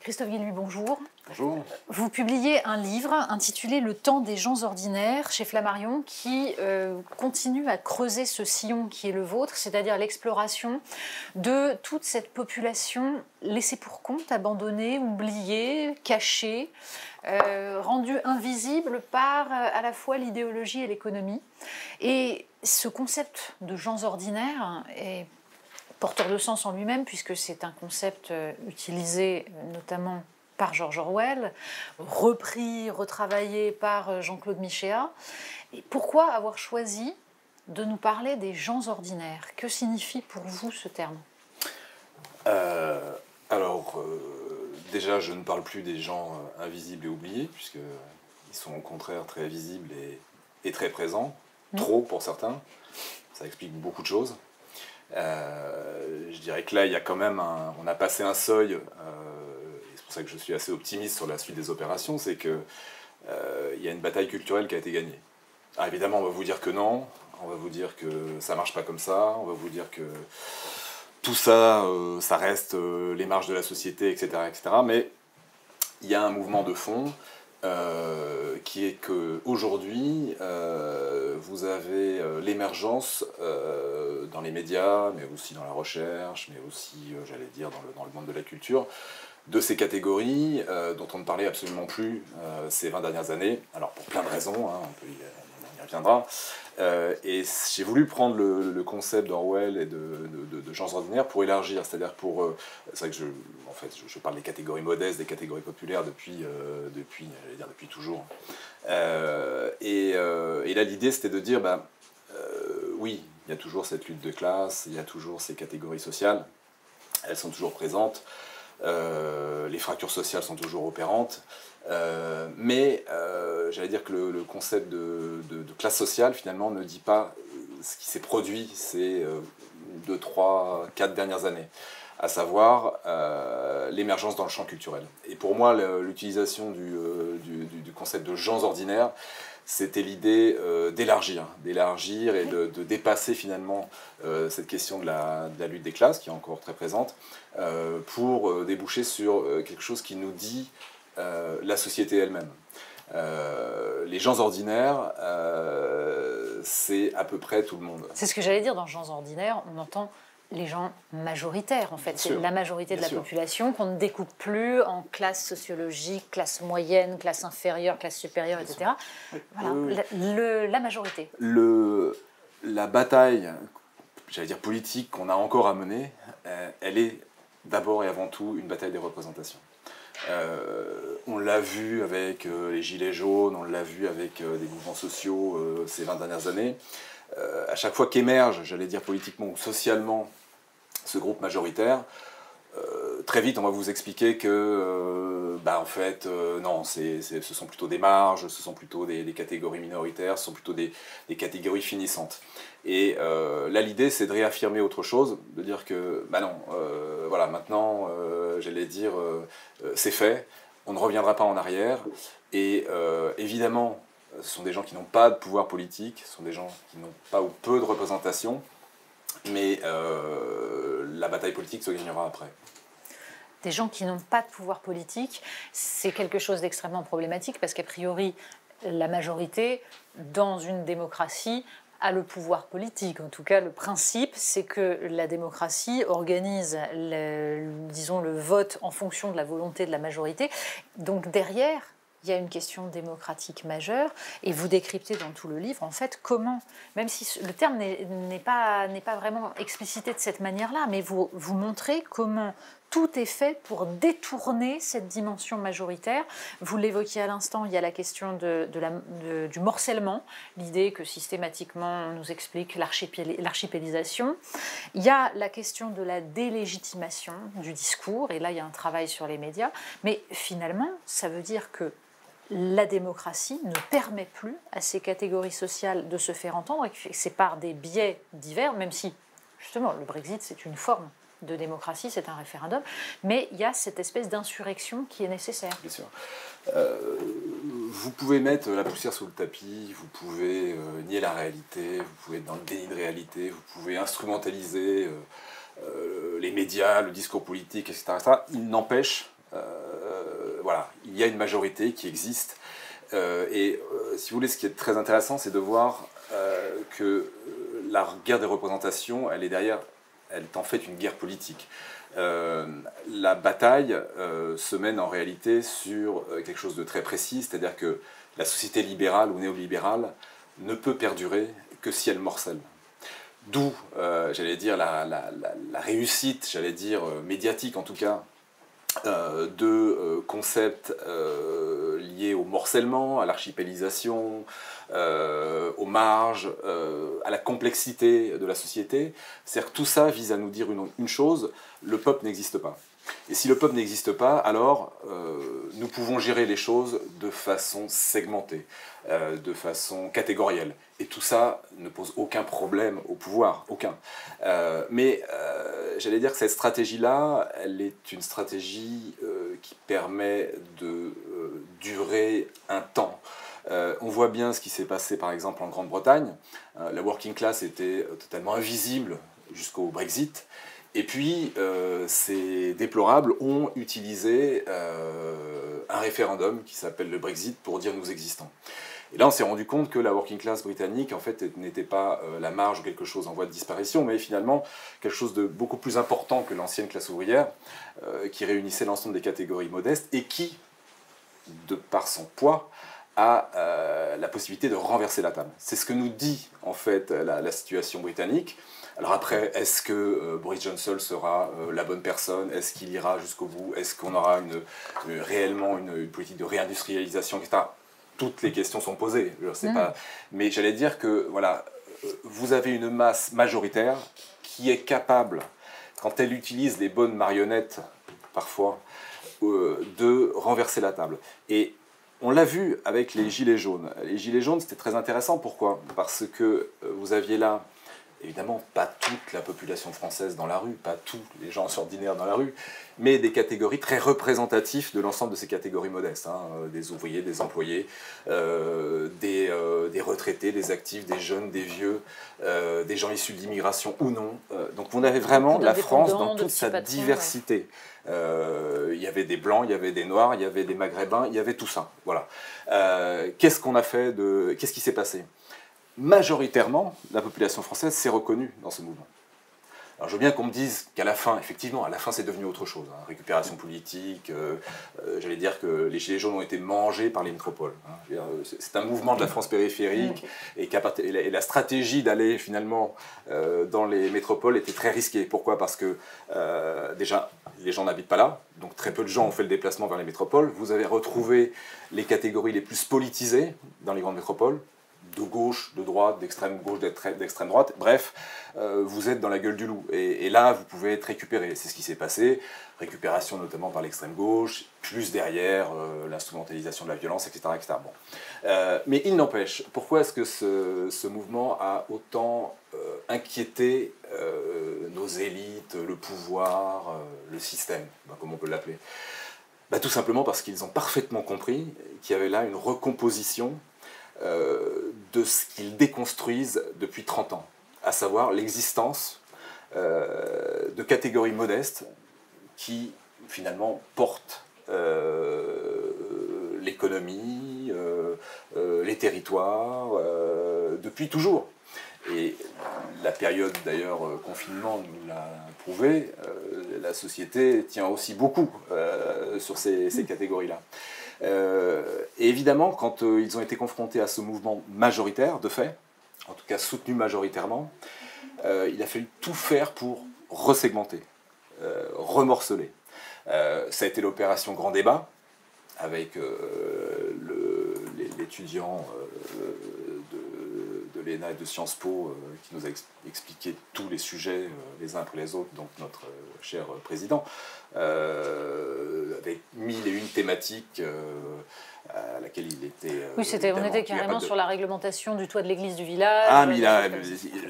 Christophe Guilluy, bonjour. Bonjour. Vous publiez un livre intitulé « Le temps des gens ordinaires » chez Flammarion qui continue à creuser ce sillon qui est le vôtre, c'est-à-dire l'exploration de toute cette population laissée pour compte, abandonnée, oubliée, cachée, rendue invisible par à la fois l'idéologie et l'économie. Et ce concept de gens ordinaires est porteur de sens en lui-même, puisque c'est un concept utilisé notamment par George Orwell, repris, retravaillé par Jean-Claude Michéa. Et pourquoi avoir choisi de nous parler des gens ordinaires? Que signifie pour vous ce terme? Déjà, je ne parle plus des gens invisibles et oubliés, puisqu'ils sont au contraire très visibles et très présents, trop pour certains. Ça explique beaucoup de choses. Je dirais que là, il y a quand même on a passé un seuil, et c'est pour ça que je suis assez optimiste sur la suite des opérations, c'est qu'il y a une bataille culturelle qui a été gagnée. Alors évidemment, on va vous dire que non, on va vous dire que ça marche pas comme ça, on va vous dire que tout ça, ça reste les marges de la société, etc., etc. Mais il y a un mouvement de fond qui est qu'aujourd'hui, vous avez l'émergence dans les médias, mais aussi dans la recherche, mais aussi, j'allais dire, dans le monde de la culture, de ces catégories dont on ne parlait absolument plus ces 20 dernières années. Alors, pour plein de raisons, hein, on y reviendra. Et j'ai voulu prendre le concept d'Orwell et de gens ordinaires pour élargir, c'est-à-dire pour... c'est vrai que je parle des catégories modestes, des catégories populaires depuis toujours. Et là, l'idée, c'était de dire, oui, il y a toujours cette lutte de classe, il y a toujours ces catégories sociales, elles sont toujours présentes, les fractures sociales sont toujours opérantes, mais j'allais dire que le concept de classe sociale, finalement, ne dit pas ce qui s'est produit ces 2, 3, 4 dernières années, à savoir l'émergence dans le champ culturel. Et pour moi, l'utilisation du concept de gens ordinaires, c'était l'idée d'élargir et de dépasser finalement cette question de la lutte des classes, qui est encore très présente, pour déboucher sur quelque chose qui nous dit la société elle-même. Les gens ordinaires, c'est à peu près tout le monde. C'est ce que j'allais dire, dans gens ordinaires, on entend les gens majoritaires, en fait. C'est la majorité de la population qu'on ne découpe plus en classe sociologique, classe moyenne, classe inférieure, classe supérieure, etc. Voilà, la majorité. La bataille, j'allais dire politique, qu'on a encore à mener, elle est d'abord et avant tout une bataille des représentations. On l'a vu avec les gilets jaunes, on l'a vu avec des mouvements sociaux ces 20 dernières années. À chaque fois qu'émerge, j'allais dire politiquement ou socialement, ce groupe majoritaire, très vite on va vous expliquer que en fait non, ce sont plutôt des marges, ce sont plutôt des catégories minoritaires, ce sont plutôt des catégories finissantes. Et là l'idée c'est de réaffirmer autre chose, de dire que non, voilà, maintenant j'allais dire c'est fait, on ne reviendra pas en arrière, et évidemment ce sont des gens qui n'ont pas de pouvoir politique, ce sont des gens qui n'ont pas ou peu de représentation, mais la bataille politique se gagnera après. Des gens qui n'ont pas de pouvoir politique, c'est quelque chose d'extrêmement problématique, parce qu'a priori, la majorité, dans une démocratie, a le pouvoir politique. En tout cas, le principe, c'est que la démocratie organise, disons, le vote en fonction de la volonté de la majorité. Donc derrière, il y a une question démocratique majeure, et vous décryptez dans tout le livre, en fait, comment, même si le terme n'est pas vraiment explicité de cette manière-là, mais vous montrez comment tout est fait pour détourner cette dimension majoritaire. Vous l'évoquiez à l'instant, il y a la question du morcellement, l'idée que systématiquement on nous explique l'archipélisation. Il y a la question de la délégitimation du discours, et là il y a un travail sur les médias, mais finalement ça veut dire que la démocratie ne permet plus à ces catégories sociales de se faire entendre, et que c'est par des biais divers, même si justement le Brexit c'est une forme de démocratie, c'est un référendum, mais il y a cette espèce d'insurrection qui est nécessaire. Bien sûr. Vous pouvez mettre la poussière sous le tapis, vous pouvez nier la réalité, vous pouvez être dans le déni de réalité, vous pouvez instrumentaliser les médias, le discours politique, etc. Il n'empêche voilà, il y a une majorité qui existe. Si vous voulez, ce qui est très intéressant, c'est de voir que la guerre des représentations, elle est en fait une guerre politique. La bataille se mène en réalité sur quelque chose de très précis, c'est-à-dire que la société libérale ou néolibérale ne peut perdurer que si elle morcelle. D'où, j'allais dire, la réussite, j'allais dire, médiatique en tout cas, de concepts liés au morcellement, à l'archipélisation, aux marges, à la complexité de la société. C'est-à-dire que tout ça vise à nous dire une chose, le peuple n'existe pas. Et si le peuple n'existe pas, alors nous pouvons gérer les choses de façon segmentée, de façon catégorielle. Et tout ça ne pose aucun problème au pouvoir, aucun. Mais j'allais dire que cette stratégie-là, elle est une stratégie qui permet de durer un temps. On voit bien ce qui s'est passé par exemple en Grande-Bretagne. La working class était totalement invisible jusqu'au Brexit. Et puis, ces déplorables ont utilisé un référendum qui s'appelle le Brexit pour dire nous existons. Et là, on s'est rendu compte que la working class britannique, en fait, n'était pas la marge ou quelque chose en voie de disparition, mais finalement quelque chose de beaucoup plus important que l'ancienne classe ouvrière, qui réunissait l'ensemble des catégories modestes et qui, de par son poids, a la possibilité de renverser la table. C'est ce que nous dit, en fait, la situation britannique. Alors après, est-ce que Boris Johnson sera la bonne personne? Est-ce qu'il ira jusqu'au bout? Est-ce qu'on aura réellement une politique de réindustrialisation, etc. Toutes les questions sont posées. Je sais pas. Mais j'allais dire que voilà, vous avez une masse majoritaire qui est capable, quand elle utilise les bonnes marionnettes, parfois, de renverser la table. Et on l'a vu avec les Gilets jaunes. Les Gilets jaunes, c'était très intéressant. Pourquoi? Parce que vous aviez là, évidemment, pas toute la population française dans la rue, pas tous les gens ordinaires dans la rue, mais des catégories très représentatives de l'ensemble de ces catégories modestes, hein, des ouvriers, des employés, des retraités, des actifs, des jeunes, des vieux, des gens issus de l'immigration ou non. Donc on avait vraiment la France dans toute sa diversité. Il y avait des blancs, il y avait des noirs, il y avait des maghrébins, il y avait tout ça. Voilà. Qu'est-ce qu'on a fait qu'est-ce qui s'est passé? Majoritairement, la population française s'est reconnue dans ce mouvement. Alors je veux bien qu'on me dise qu'à la fin, effectivement, à la fin c'est devenu autre chose. Hein. Récupération politique, j'allais dire que les Gilets jaunes ont été mangés par les métropoles. Hein. C'est un mouvement de la France périphérique et la stratégie d'aller finalement dans les métropoles était très risquée. Pourquoi? Parce que déjà, les gens n'habitent pas là, donc très peu de gens ont fait le déplacement vers les métropoles. Vous avez retrouvé les catégories les plus politisées dans les grandes métropoles, de gauche, de droite, d'extrême gauche, d'extrême droite, bref, vous êtes dans la gueule du loup. Et là, vous pouvez être récupéré. C'est ce qui s'est passé. Récupération notamment par l'extrême gauche, plus derrière l'instrumentalisation de la violence, etc. etc. Bon. Mais il n'empêche, pourquoi est-ce que ce mouvement a autant inquiété nos élites, le pouvoir, le système, comme on peut l'appeler? Tout simplement parce qu'ils ont parfaitement compris qu'il y avait là une recomposition de ce qu'ils déconstruisent depuis 30 ans, à savoir l'existence de catégories modestes qui, finalement, portent l'économie, les territoires, depuis toujours. Et la période, d'ailleurs, confinement nous l'a prouvé, la société tient aussi beaucoup sur ces catégories-là. Et évidemment, quand ils ont été confrontés à ce mouvement majoritaire, de fait, en tout cas soutenu majoritairement, il a fallu tout faire pour resegmenter, remorceler. Ça a été l'opération Grand Débat, avec l'étudiant de l'ENA et de Sciences Po qui nous a expliqué tous les sujets les uns après les autres, donc notre cher président, avec 1001 thématiques à laquelle il était... Oui, on était carrément sur la réglementation du toit de l'église du village. Ah, mais il a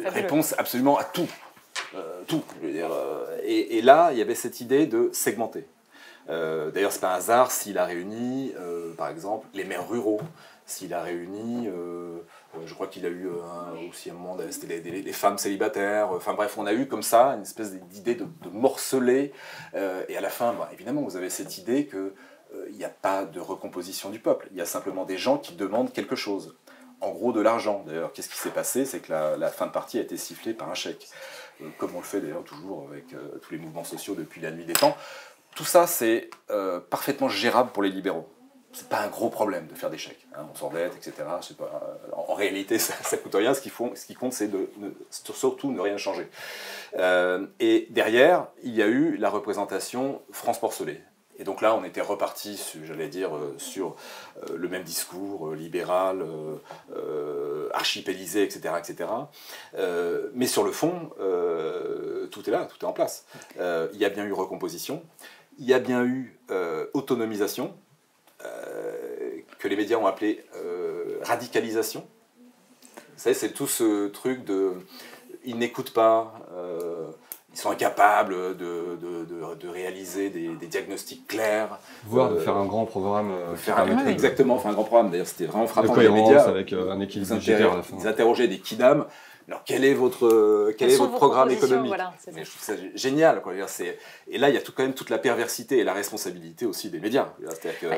réponse absolument à tout. Tout, je veux dire. Et là, il y avait cette idée de segmenter. D'ailleurs, c'est pas un hasard s'il a réuni, par exemple, les maires ruraux, s'il a réuni, je crois qu'il a eu aussi un moment, c'était les femmes célibataires, enfin bref, on a eu comme ça une espèce d'idée de morceler, et à la fin, évidemment, vous avez cette idée que il n'y a pas de recomposition du peuple, il y a simplement des gens qui demandent quelque chose. En gros, de l'argent. D'ailleurs, qu'est-ce qui s'est passé? C'est que la fin de partie a été sifflée par un chèque. Comme on le fait d'ailleurs toujours avec tous les mouvements sociaux depuis la nuit des temps. Tout ça, c'est parfaitement gérable pour les libéraux. C'est pas un gros problème de faire des chèques. Hein, on s'endette, etc. En réalité, ça coûte rien. Ce qui compte, c'est de surtout ne rien changer. Et derrière, il y a eu la représentation France morcelée. Et donc là, on était reparti, j'allais dire, sur le même discours libéral, archipélisé, etc. etc. Mais sur le fond, tout est là, tout est en place. Il y a bien eu recomposition, il y a bien eu autonomisation, que les médias ont appelé radicalisation. Vous savez, c'est tout ce truc de... Ils n'écoutent pas... ils sont incapables de réaliser des diagnostics clairs. Voire de faire un grand programme. Exactement, faire un grand programme. D'ailleurs, c'était vraiment frappant. De cohérence, les médias, avec un équilibre budgétaire à la fin. Ils interrogeaient des kidams. Alors, quel est votre programme économique? Voilà, mais je trouve ça génial. Quoi. Et là, il y a quand même toute la perversité et la responsabilité aussi des médias.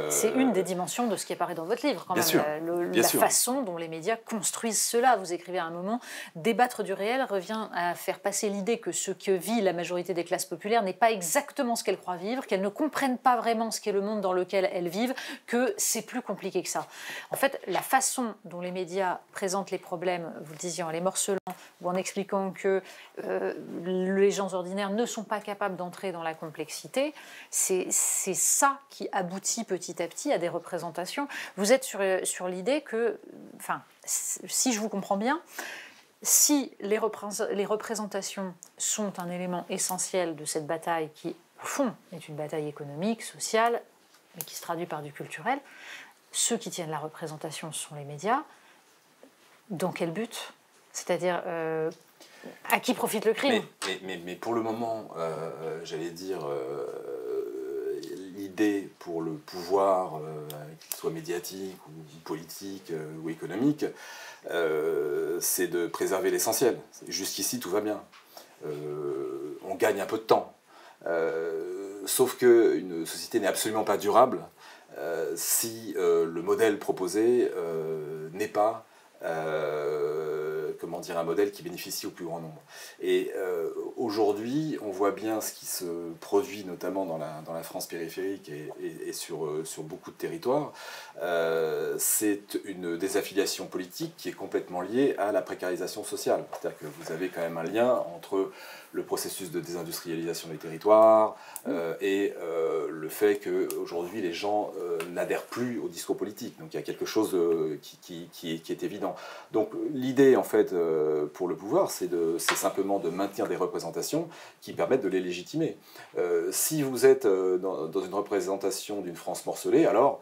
C'est une des dimensions de ce qui apparaît dans votre livre, quand bien même. Sûr. Façon dont les médias construisent cela. Vous écrivez à un moment, débattre du réel revient à faire passer l'idée que ce que vit la majorité des classes populaires n'est pas exactement ce qu'elles croient vivre, qu'elles ne comprennent pas vraiment ce qu'est le monde dans lequel elles vivent, que c'est plus compliqué que ça. En fait, la façon dont les médias présentent les problèmes, vous le disiez, en les morcelant, ou en expliquant que les gens ordinaires ne sont pas capables d'entrer dans la complexité, c'est ça qui aboutit petit à petit à des représentations. Vous êtes sur l'idée que, enfin, si je vous comprends bien, si les représentations sont un élément essentiel de cette bataille qui, au fond, est une bataille économique, sociale, mais qui se traduit par du culturel, ceux qui tiennent la représentation sont les médias. Dans quel but ? C'est-à-dire, à qui profite le crime? Mais pour le moment, j'allais dire, l'idée pour le pouvoir, qu'il soit médiatique ou politique ou économique, c'est de préserver l'essentiel. Jusqu'ici, tout va bien. On gagne un peu de temps. Sauf qu'une société n'est absolument pas durable si le modèle proposé n'est pas... comment dire, un modèle qui bénéficie au plus grand nombre. Et aujourd'hui, on voit bien ce qui se produit notamment dans la France périphérique et sur beaucoup de territoires. C'est une désaffiliation politique qui est complètement liée à la précarisation sociale. C'est-à-dire que vous avez quand même un lien entre le processus de désindustrialisation des territoires et le fait qu'aujourd'hui les gens n'adhèrent plus au discours politique. Donc il y a quelque chose qui est évident. Donc l'idée en fait pour le pouvoir, c'est simplement de maintenir des représentations qui permettent de les légitimer. Si vous êtes dans une représentation d'une France morcelée, alors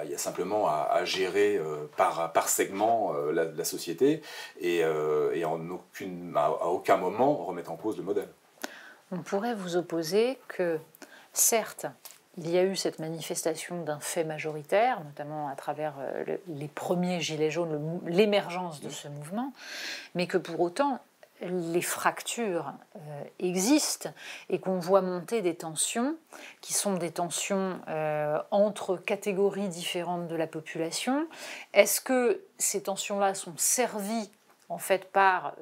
il y a simplement à gérer par segment la société et à aucun moment remettre en cause le modèle. On pourrait vous opposer que, certes, il y a eu cette manifestation d'un fait majoritaire, notamment à travers les premiers Gilets jaunes, l'émergence de ce mouvement, mais que pour autant, les fractures existent et qu'on voit monter des tensions qui sont des tensions entre catégories différentes de la population. Est-ce que ces tensions-là sont servies en fait par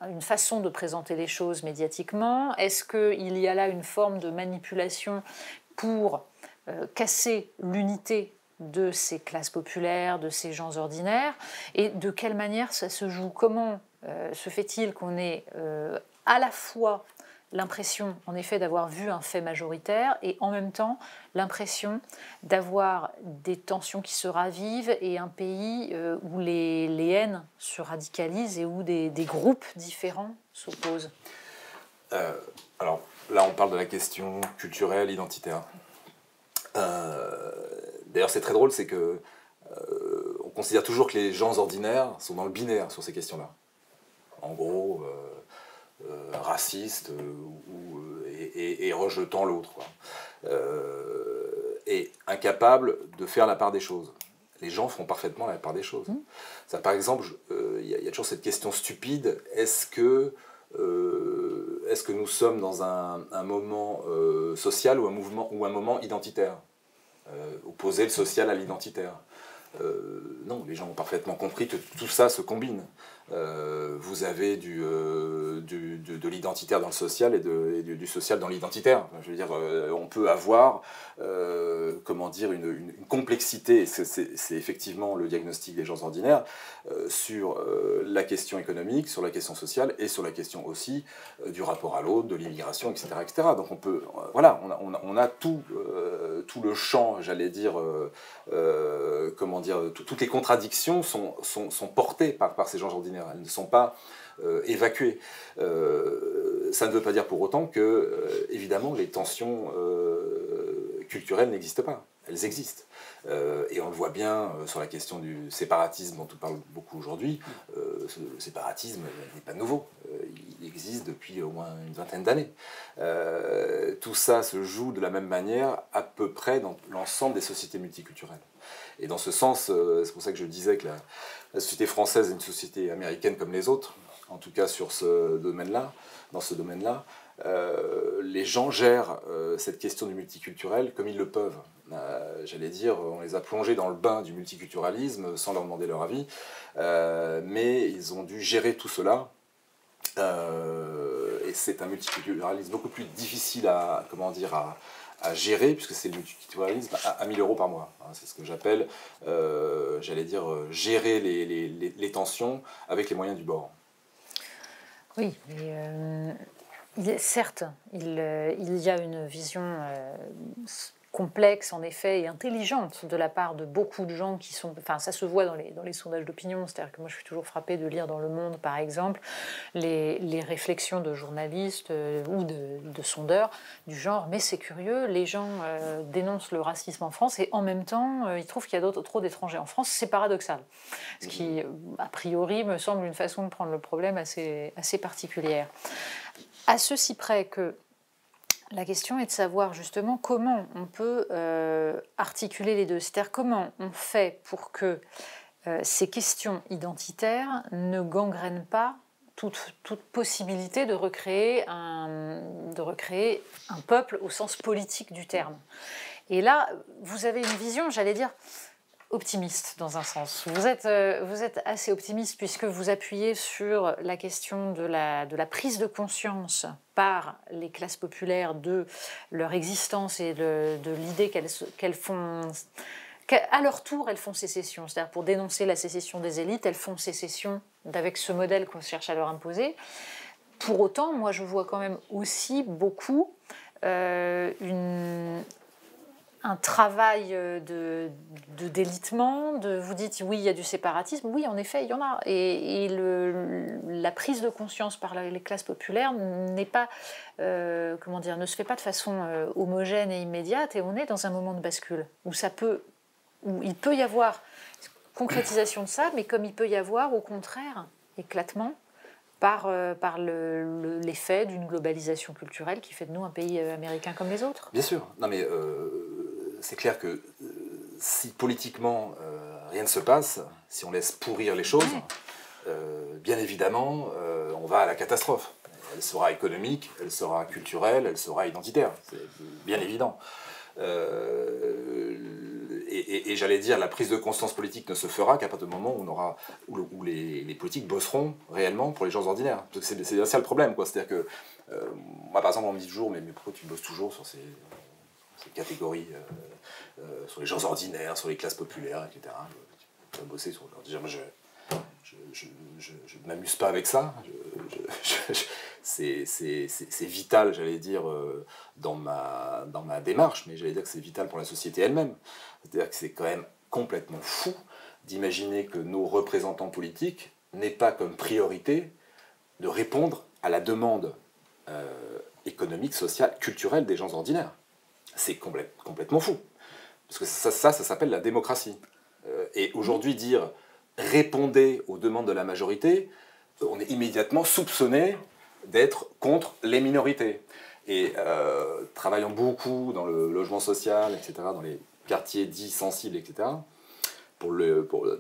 une façon de présenter les choses médiatiquement? Est-ce qu'il y a là une forme de manipulation pour casser l'unité de ces classes populaires, de ces gens ordinaires? Et de quelle manière ça se joue? Comment se fait-il qu'on ait à la fois l'impression, en effet, d'avoir vu un fait majoritaire et en même temps l'impression d'avoir des tensions qui se ravivent et un pays où les haines se radicalisent et où des groupes différents s'opposent? Alors là, on parle de la question culturelle, identitaire. D'ailleurs, c'est très drôle, c'est que on considère toujours que les gens ordinaires sont dans le binaire sur ces questions-là. En gros, raciste et rejetant l'autre. Et incapable de faire la part des choses. les gens font parfaitement la part des choses. Ça, par exemple, il y a toujours cette question stupide, est-ce que nous sommes dans un moment social ou un moment identitaire, opposer le social à l'identitaire? Non, les gens ont parfaitement compris que tout ça se combine. Vous avez de l'identitaire dans le social et du social dans l'identitaire. Je veux dire, on peut avoir comment dire, une complexité, c'est effectivement le diagnostic des gens ordinaires, sur la question économique, sur la question sociale et sur la question aussi du rapport à l'autre, de l'immigration, etc., etc. Donc on peut, voilà, on a tout le champ, j'allais dire, comment dire, toutes les contradictions sont portées par ces gens ordinaires. Elles ne sont pas évacuées. Ça ne veut pas dire pour autant que, évidemment, les tensions culturelles n'existent pas. Elles existent. Et on le voit bien sur la question du séparatisme dont on parle beaucoup aujourd'hui. Le séparatisme n'est pas nouveau. Il existe depuis au moins une vingtaine d'années. Tout ça se joue de la même manière à peu près dans l'ensemble des sociétés multiculturelles. Et dans ce sens, c'est pour ça que je disais que la société française est une société américaine comme les autres, en tout cas sur ce domaine-là, dans ce domaine-là. Les gens gèrent cette question du multiculturel comme ils le peuvent. J'allais dire, on les a plongés dans le bain du multiculturalisme sans leur demander leur avis, mais ils ont dû gérer tout cela. Et c'est un multiculturalisme beaucoup plus difficile à gérer, puisque c'est le multiculturalisme à 1 000 € par mois. C'est ce que j'appelle, j'allais dire, gérer les tensions avec les moyens du bord. Oui, mais certes, il y a une vision complexe, en effet, et intelligente de la part de beaucoup de gens qui sont... Enfin, ça se voit dans les sondages d'opinion, c'est-à-dire que moi, je suis toujours frappée de lire dans Le Monde, par exemple, les réflexions de journalistes ou de sondeurs du genre « mais c'est curieux, les gens dénoncent le racisme en France et en même temps, ils trouvent qu'il y a trop d'étrangers en France, c'est paradoxal ». Ce qui, a priori, me semble une façon de prendre le problème assez particulière. À ceci près que la question est de savoir justement comment on peut articuler les deux. C'est-à-dire comment on fait pour que ces questions identitaires ne gangrènent pas toute possibilité de recréer un peuple au sens politique du terme. Et là, vous avez une vision, j'allais dire, optimiste dans un sens. Vous êtes assez optimiste puisque vous appuyez sur la question de la prise de conscience par les classes populaires de leur existence et de l'idée qu'elles font, qu'à leur tour elles font sécession. C'est-à-dire pour dénoncer la sécession des élites, elles font sécession avec ce modèle qu'on cherche à leur imposer. Pour autant, moi je vois quand même aussi beaucoup un travail de délitement, vous dites oui il y a du séparatisme, oui en effet il y en a, et la prise de conscience par les classes populaires n'est pas, ne se fait pas de façon homogène et immédiate, et on est dans un moment de bascule où il peut y avoir concrétisation de ça, mais comme il peut y avoir au contraire éclatement par l'effet d'une globalisation culturelle qui fait de nous un pays américain comme les autres. Bien sûr, non mais c'est clair que si politiquement rien ne se passe, si on laisse pourrir les choses, bien évidemment, on va à la catastrophe. Elle sera économique, elle sera culturelle, elle sera identitaire, c'est bien évident. Et j'allais dire, la prise de conscience politique ne se fera qu'à partir du moment où les politiques bosseront réellement pour les gens ordinaires. C'est bien ça le problème, quoi. C'est-à-dire que, moi par exemple, on me dit toujours, mais pourquoi tu bosses toujours sur ces catégories, sur les gens ordinaires, sur les classes populaires, etc. Tu vas bosser sur... Déjà, moi, je ne m'amuse pas avec ça. C'est vital, j'allais dire, dans ma démarche, mais j'allais dire que c'est vital pour la société elle-même. C'est-à-dire que c'est quand même complètement fou d'imaginer que nos représentants politiques n'aient pas comme priorité de répondre à la demande économique, sociale, culturelle des gens ordinaires. C'est complètement fou. Parce que ça s'appelle la démocratie. Et aujourd'hui, dire répondez aux demandes de la majorité, on est immédiatement soupçonné d'être contre les minorités. Et travaillant beaucoup dans le logement social, etc., dans les quartiers dits sensibles, etc.,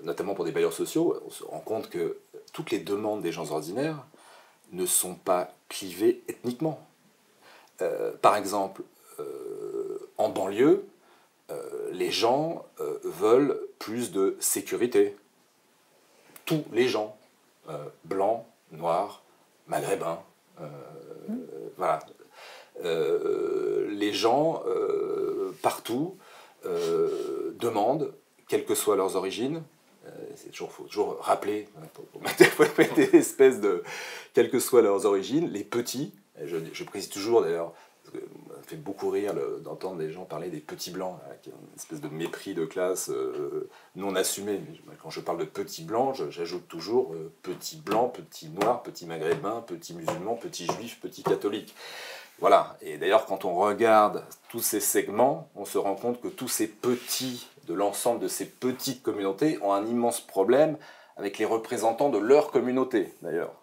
notamment pour des bailleurs sociaux, on se rend compte que toutes les demandes des gens ordinaires ne sont pas clivées ethniquement. Par exemple, en banlieue, les gens veulent plus de sécurité. Tous les gens, blancs, noirs, maghrébins, voilà. Les gens, partout, demandent, quelles que soient leurs origines, faut toujours rappeler, pour mettre des espèces de... Quelles que soient leurs origines, les petits, je précise toujours d'ailleurs, parce que ça me fait beaucoup rire d'entendre des gens parler des petits blancs, qui est une espèce de mépris de classe non assumé. Mais quand je parle de petits blancs, j'ajoute toujours petits blancs, petits noirs, petits maghrébins, petits musulmans, petits juifs, petits catholiques. Voilà, et d'ailleurs quand on regarde tous ces segments, on se rend compte que tous ces petits, de l'ensemble de ces petites communautés, ont un immense problème avec les représentants de leur communauté, d'ailleurs.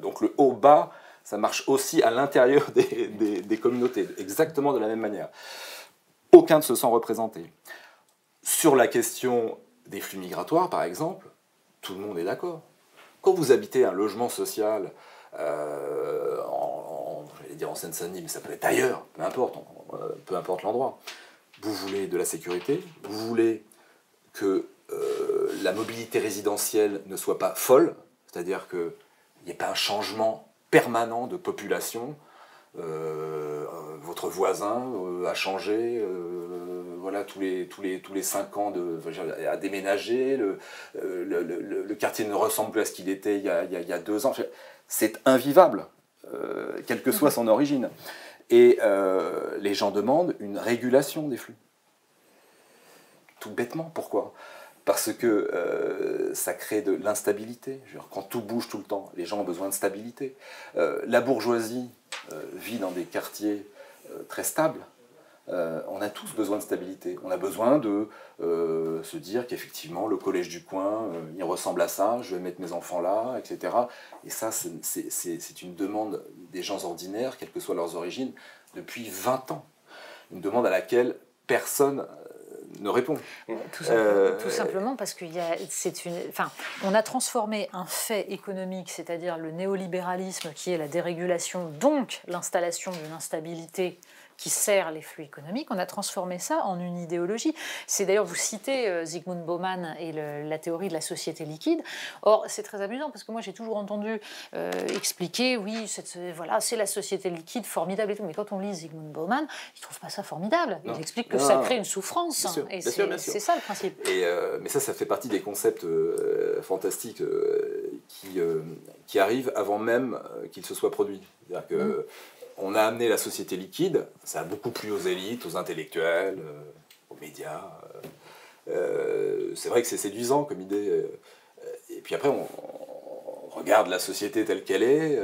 Donc le haut-bas, ça marche aussi à l'intérieur des communautés, exactement de la même manière. Aucun ne se sent représenté. Sur la question des flux migratoires, par exemple, tout le monde est d'accord. Quand vous habitez un logement social j'allais dire en Seine-Saint-Denis, mais ça peut être ailleurs, peu importe l'endroit. Vous voulez de la sécurité, vous voulez que la mobilité résidentielle ne soit pas folle, c'est-à-dire qu'il n'y ait pas un changement permanent de population, votre voisin a changé, voilà, tous les 5 ans a déménagé, le quartier ne ressemble plus à ce qu'il était il y a 2 ans. C'est invivable, quelle que soit son origine. Et les gens demandent une régulation des flux. Tout bêtement, pourquoi ? Parce que ça crée de l'instabilité. Quand tout bouge tout le temps, les gens ont besoin de stabilité. La bourgeoisie vit dans des quartiers très stables. On a tous besoin de stabilité. On a besoin de se dire qu'effectivement, le collège du coin, il ressemble à ça, je vais mettre mes enfants là, etc. Et ça, c'est une demande des gens ordinaires, quelles que soient leurs origines, depuis 20 ans. Une demande à laquelle personne ne répond. Tout simplement parce qu'il y a, on a transformé un fait économique, c'est-à-dire le néolibéralisme, qui est la dérégulation, donc l'installation d'une instabilité qui sert les flux économiques, on a transformé ça en une idéologie. C'est d'ailleurs, vous citez Zygmunt Bauman et la théorie de la société liquide. Or, c'est très amusant parce que moi, j'ai toujours entendu expliquer, oui, voilà, c'est la société liquide, formidable et tout. Mais quand on lit Zygmunt Bauman, il ne trouve pas ça formidable. Il explique que ça crée une souffrance. Bien sûr, et c'est ça le principe. Mais ça fait partie des concepts fantastiques qui arrivent avant même qu'ils se soient produits. C'est-à-dire que on a amené la société liquide, ça a beaucoup plu aux élites, aux intellectuels, aux médias. C'est vrai que c'est séduisant comme idée. Et puis après, on regarde la société telle qu'elle est,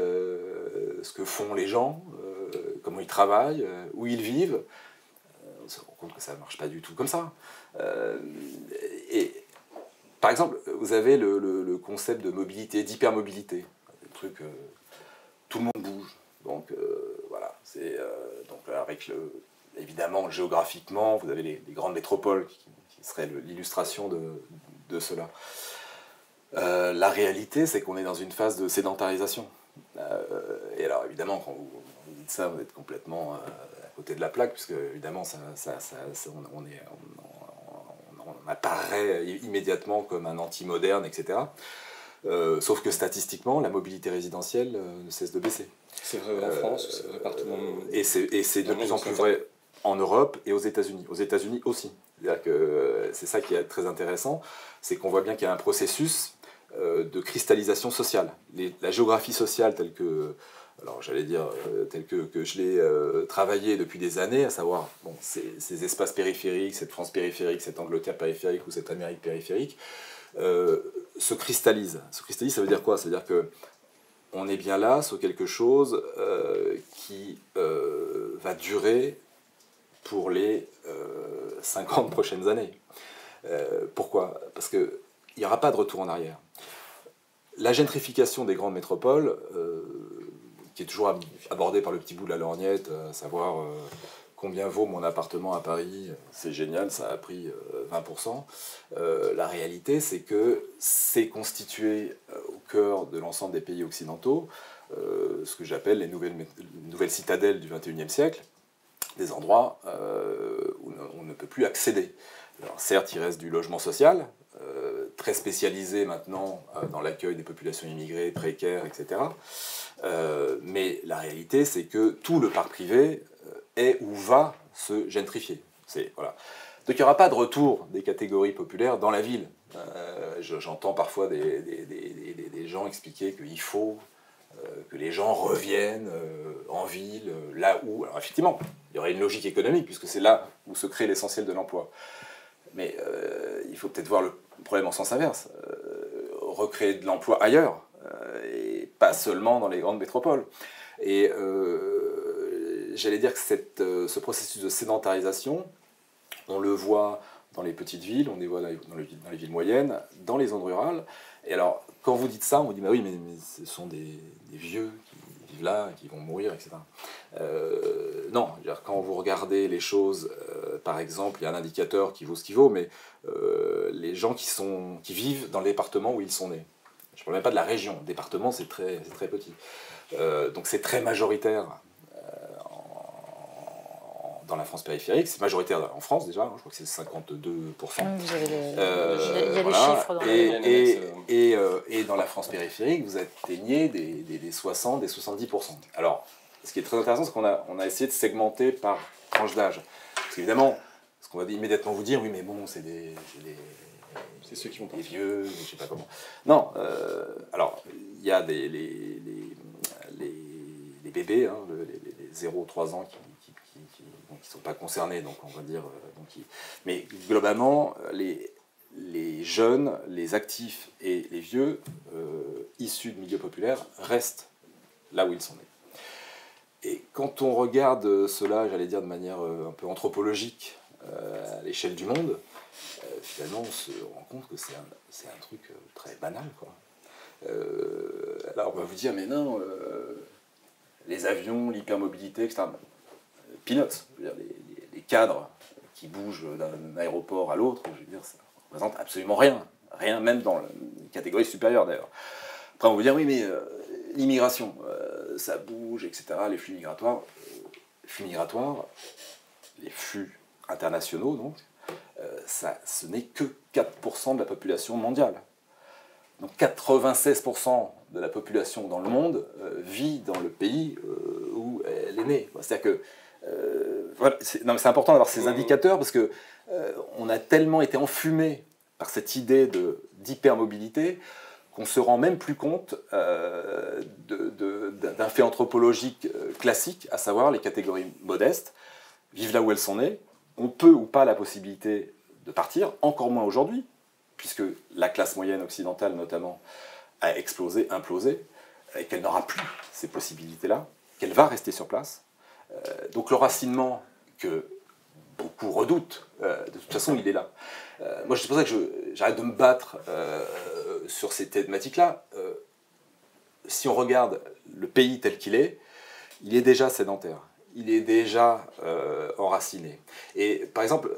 ce que font les gens, comment ils travaillent, où ils vivent. On se rend compte que ça ne marche pas du tout comme ça. Et par exemple, vous avez le concept de mobilité, d'hypermobilité. Des trucs, tout le monde bouge. Donc voilà, c'est donc avec évidemment géographiquement, vous avez les grandes métropoles qui seraient l'illustration de cela. La réalité, c'est qu'on est dans une phase de sédentarisation. Et alors évidemment, quand vous dites ça, vous êtes complètement à côté de la plaque, puisque évidemment, on apparaît immédiatement comme un anti-moderne, etc. Sauf que statistiquement, la mobilité résidentielle ne cesse de baisser. C'est vrai en France, c'est vrai partout dans le monde. Et c'est de plus en plus vrai en Europe et aux États-Unis. Aux États-Unis aussi. C'est-à-dire que c'est ça qui est très intéressant, c'est qu'on voit bien qu'il y a un processus de cristallisation sociale. La géographie sociale telle que, alors j'allais dire, telle que je l'ai travaillée depuis des années, à savoir ces espaces périphériques, cette France périphérique, cette Angleterre périphérique ou cette Amérique périphérique, se cristallise. Se cristallise, ça veut dire quoi ? Ça veut dire que on est bien là sur quelque chose qui va durer pour les 50 prochaines années. Pourquoi ? Parce qu'il n'y aura pas de retour en arrière. La gentrification des grandes métropoles, qui est toujours abordée par le petit bout de la lorgnette, à savoir combien vaut mon appartement à Paris, c'est génial, ça a pris 20%. La réalité, c'est que c'est constitué au cœur de l'ensemble des pays occidentaux, ce que j'appelle les nouvelles citadelles du XXIe siècle, des endroits où on ne peut plus accéder. Alors, certes, il reste du logement social, très spécialisé maintenant dans l'accueil des populations immigrées, précaires, etc. Mais la réalité, c'est que tout le parc privé est ou va se gentrifier. Voilà. Donc il n'y aura pas de retour des catégories populaires dans la ville. J'entends parfois des gens expliquer qu'il faut que les gens reviennent en ville, là où... Alors effectivement, il y aurait une logique économique, puisque c'est là où se crée l'essentiel de l'emploi. Mais il faut peut-être voir le problème en sens inverse. Recréer de l'emploi ailleurs, et pas seulement dans les grandes métropoles. Et j'allais dire que ce processus de sédentarisation, on le voit dans les petites villes, on le voit dans les villes moyennes, dans les zones rurales. Et alors, quand vous dites ça, on dit, bah oui, mais ce sont des vieux qui vivent là, qui vont mourir, etc. Non, quand vous regardez les choses, par exemple, il y a un indicateur qui vaut ce qu'il vaut, mais les gens qui vivent dans le département où ils sont nés. Je ne parle même pas de la région. Le département, c'est très petit. Donc c'est très majoritaire dans la France périphérique. C'est majoritaire en France déjà, je crois que c'est 52%. Vous avez il y a les chiffres dans et dans la France périphérique, vous atteignez des 60, des 70%. Alors, ce qui est très intéressant, c'est qu'on a essayé de segmenter par tranche d'âge. Parce qu'évidemment, ce qu'on va immédiatement vous dire, oui, mais bon, c'est ceux qui vont des vieux, je ne sais pas comment. Non, alors, il y a les bébés, hein, les 0-3 ans qui ne sont pas concernés, donc on va dire... mais globalement, les jeunes, les actifs et les vieux, issus de milieux populaires, restent là où ils sont nés. Et quand on regarde cela, j'allais dire de manière un peu anthropologique, à l'échelle du monde, finalement on se rend compte que c'est un truc très banal, quoi. Alors on va vous dire, mais non, les avions, l'hypermobilité, etc. Peanuts, je veux dire, les cadres qui bougent d'un aéroport à l'autre, je veux dire, ça ne représente absolument rien. Rien, même dans les catégories supérieures d'ailleurs. Après on va vous dire, oui, mais l'immigration, ça bouge, etc. Les flux migratoires, les flux internationaux, donc, ce n'est que 4% de la population mondiale. Donc 96% de la population dans le monde vit dans le pays où elle est née. C'est-à-dire que voilà, c'est important d'avoir ces indicateurs parce que on a tellement été enfumé par cette idée d'hypermobilité qu'on ne se rend même plus compte d'un fait anthropologique classique, à savoir les catégories modestes vivent là où elles sont nées, on peut ou pas la possibilité de partir, encore moins aujourd'hui, puisque la classe moyenne occidentale notamment a explosé, implosé, et qu'elle n'aura plus ces possibilités-là, qu'elle va rester sur place. Donc le racinement que beaucoup redoutent, de toute façon il est là. Moi c'est pour ça que j'arrête de me battre sur ces thématiques-là. Si on regarde le pays tel qu'il est, il est déjà sédentaire. Il est déjà enraciné. Et par exemple,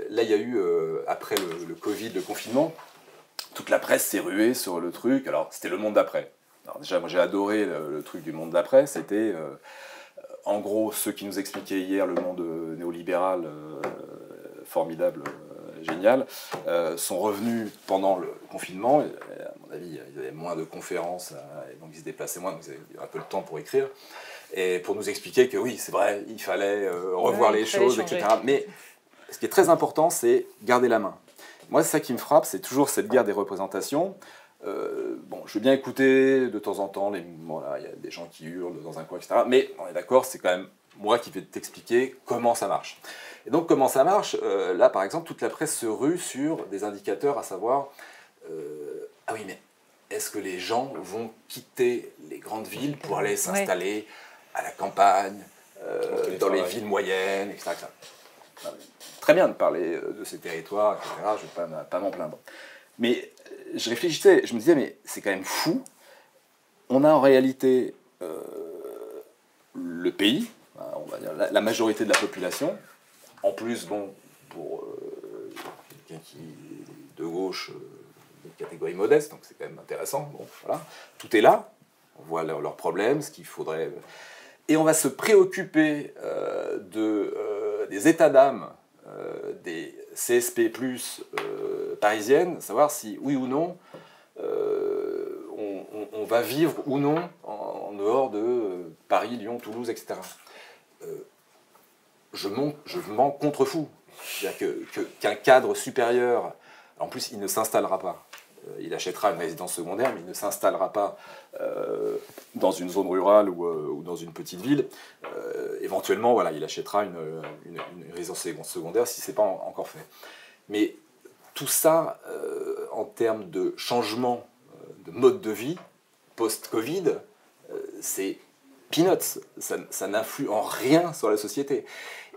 là il y a eu, après le Covid, le confinement, toute la presse s'est ruée sur le truc. Alors c'était le monde d'après. Alors déjà, moi j'ai adoré le truc du monde d'après. C'était en gros ceux qui nous expliquaient hier le monde néolibéral formidable, génial, sont revenus pendant le confinement. Et, à mon avis, ils avaient moins de conférences, et donc ils se déplaçaient moins, donc ils avaient un peu le temps pour écrire. Et pour nous expliquer que oui, c'est vrai, il fallait revoir les choses, etc. Mais ce qui est très important, c'est garder la main. Moi, c'est ça qui me frappe, c'est toujours cette guerre des représentations. Bon, je veux bien écouter de temps en temps, voilà, il y a des gens qui hurlent dans un coin, etc. Mais on est d'accord, c'est quand même moi qui vais t'expliquer comment ça marche. Et donc, comment ça marche, là, par exemple, toute la presse se rue sur des indicateurs, à savoir, ah oui, mais est-ce que les gens vont quitter les grandes villes pour aller s'installer à la campagne, dans les villes moyennes, etc. Très bien de parler de ces territoires, etc. Je ne vais pas m'en plaindre. Mais je réfléchissais, je me disais, mais c'est quand même fou. On a en réalité le pays, on va dire, la majorité de la population. En plus, bon, pour quelqu'un qui est de gauche, de catégorie modeste, donc c'est quand même intéressant. Bon, voilà. Tout est là, on voit leurs problèmes, ce qu'il faudrait... Et on va se préoccuper des états d'âme des CSP+, parisiennes, savoir si, oui ou non, on va vivre ou non en dehors de Paris, Lyon, Toulouse, etc. Je m'en contrefous. C'est-à-dire qu'un cadre supérieur, en plus, il ne s'installera pas. Il achètera une résidence secondaire, mais il ne s'installera pas dans une zone rurale ou dans une petite ville. Éventuellement, voilà, il achètera une résidence secondaire si ce n'est pas encore fait. Mais tout ça, en termes de changement de mode de vie, post-Covid, c'est peanuts. Ça n'influe en rien sur la société.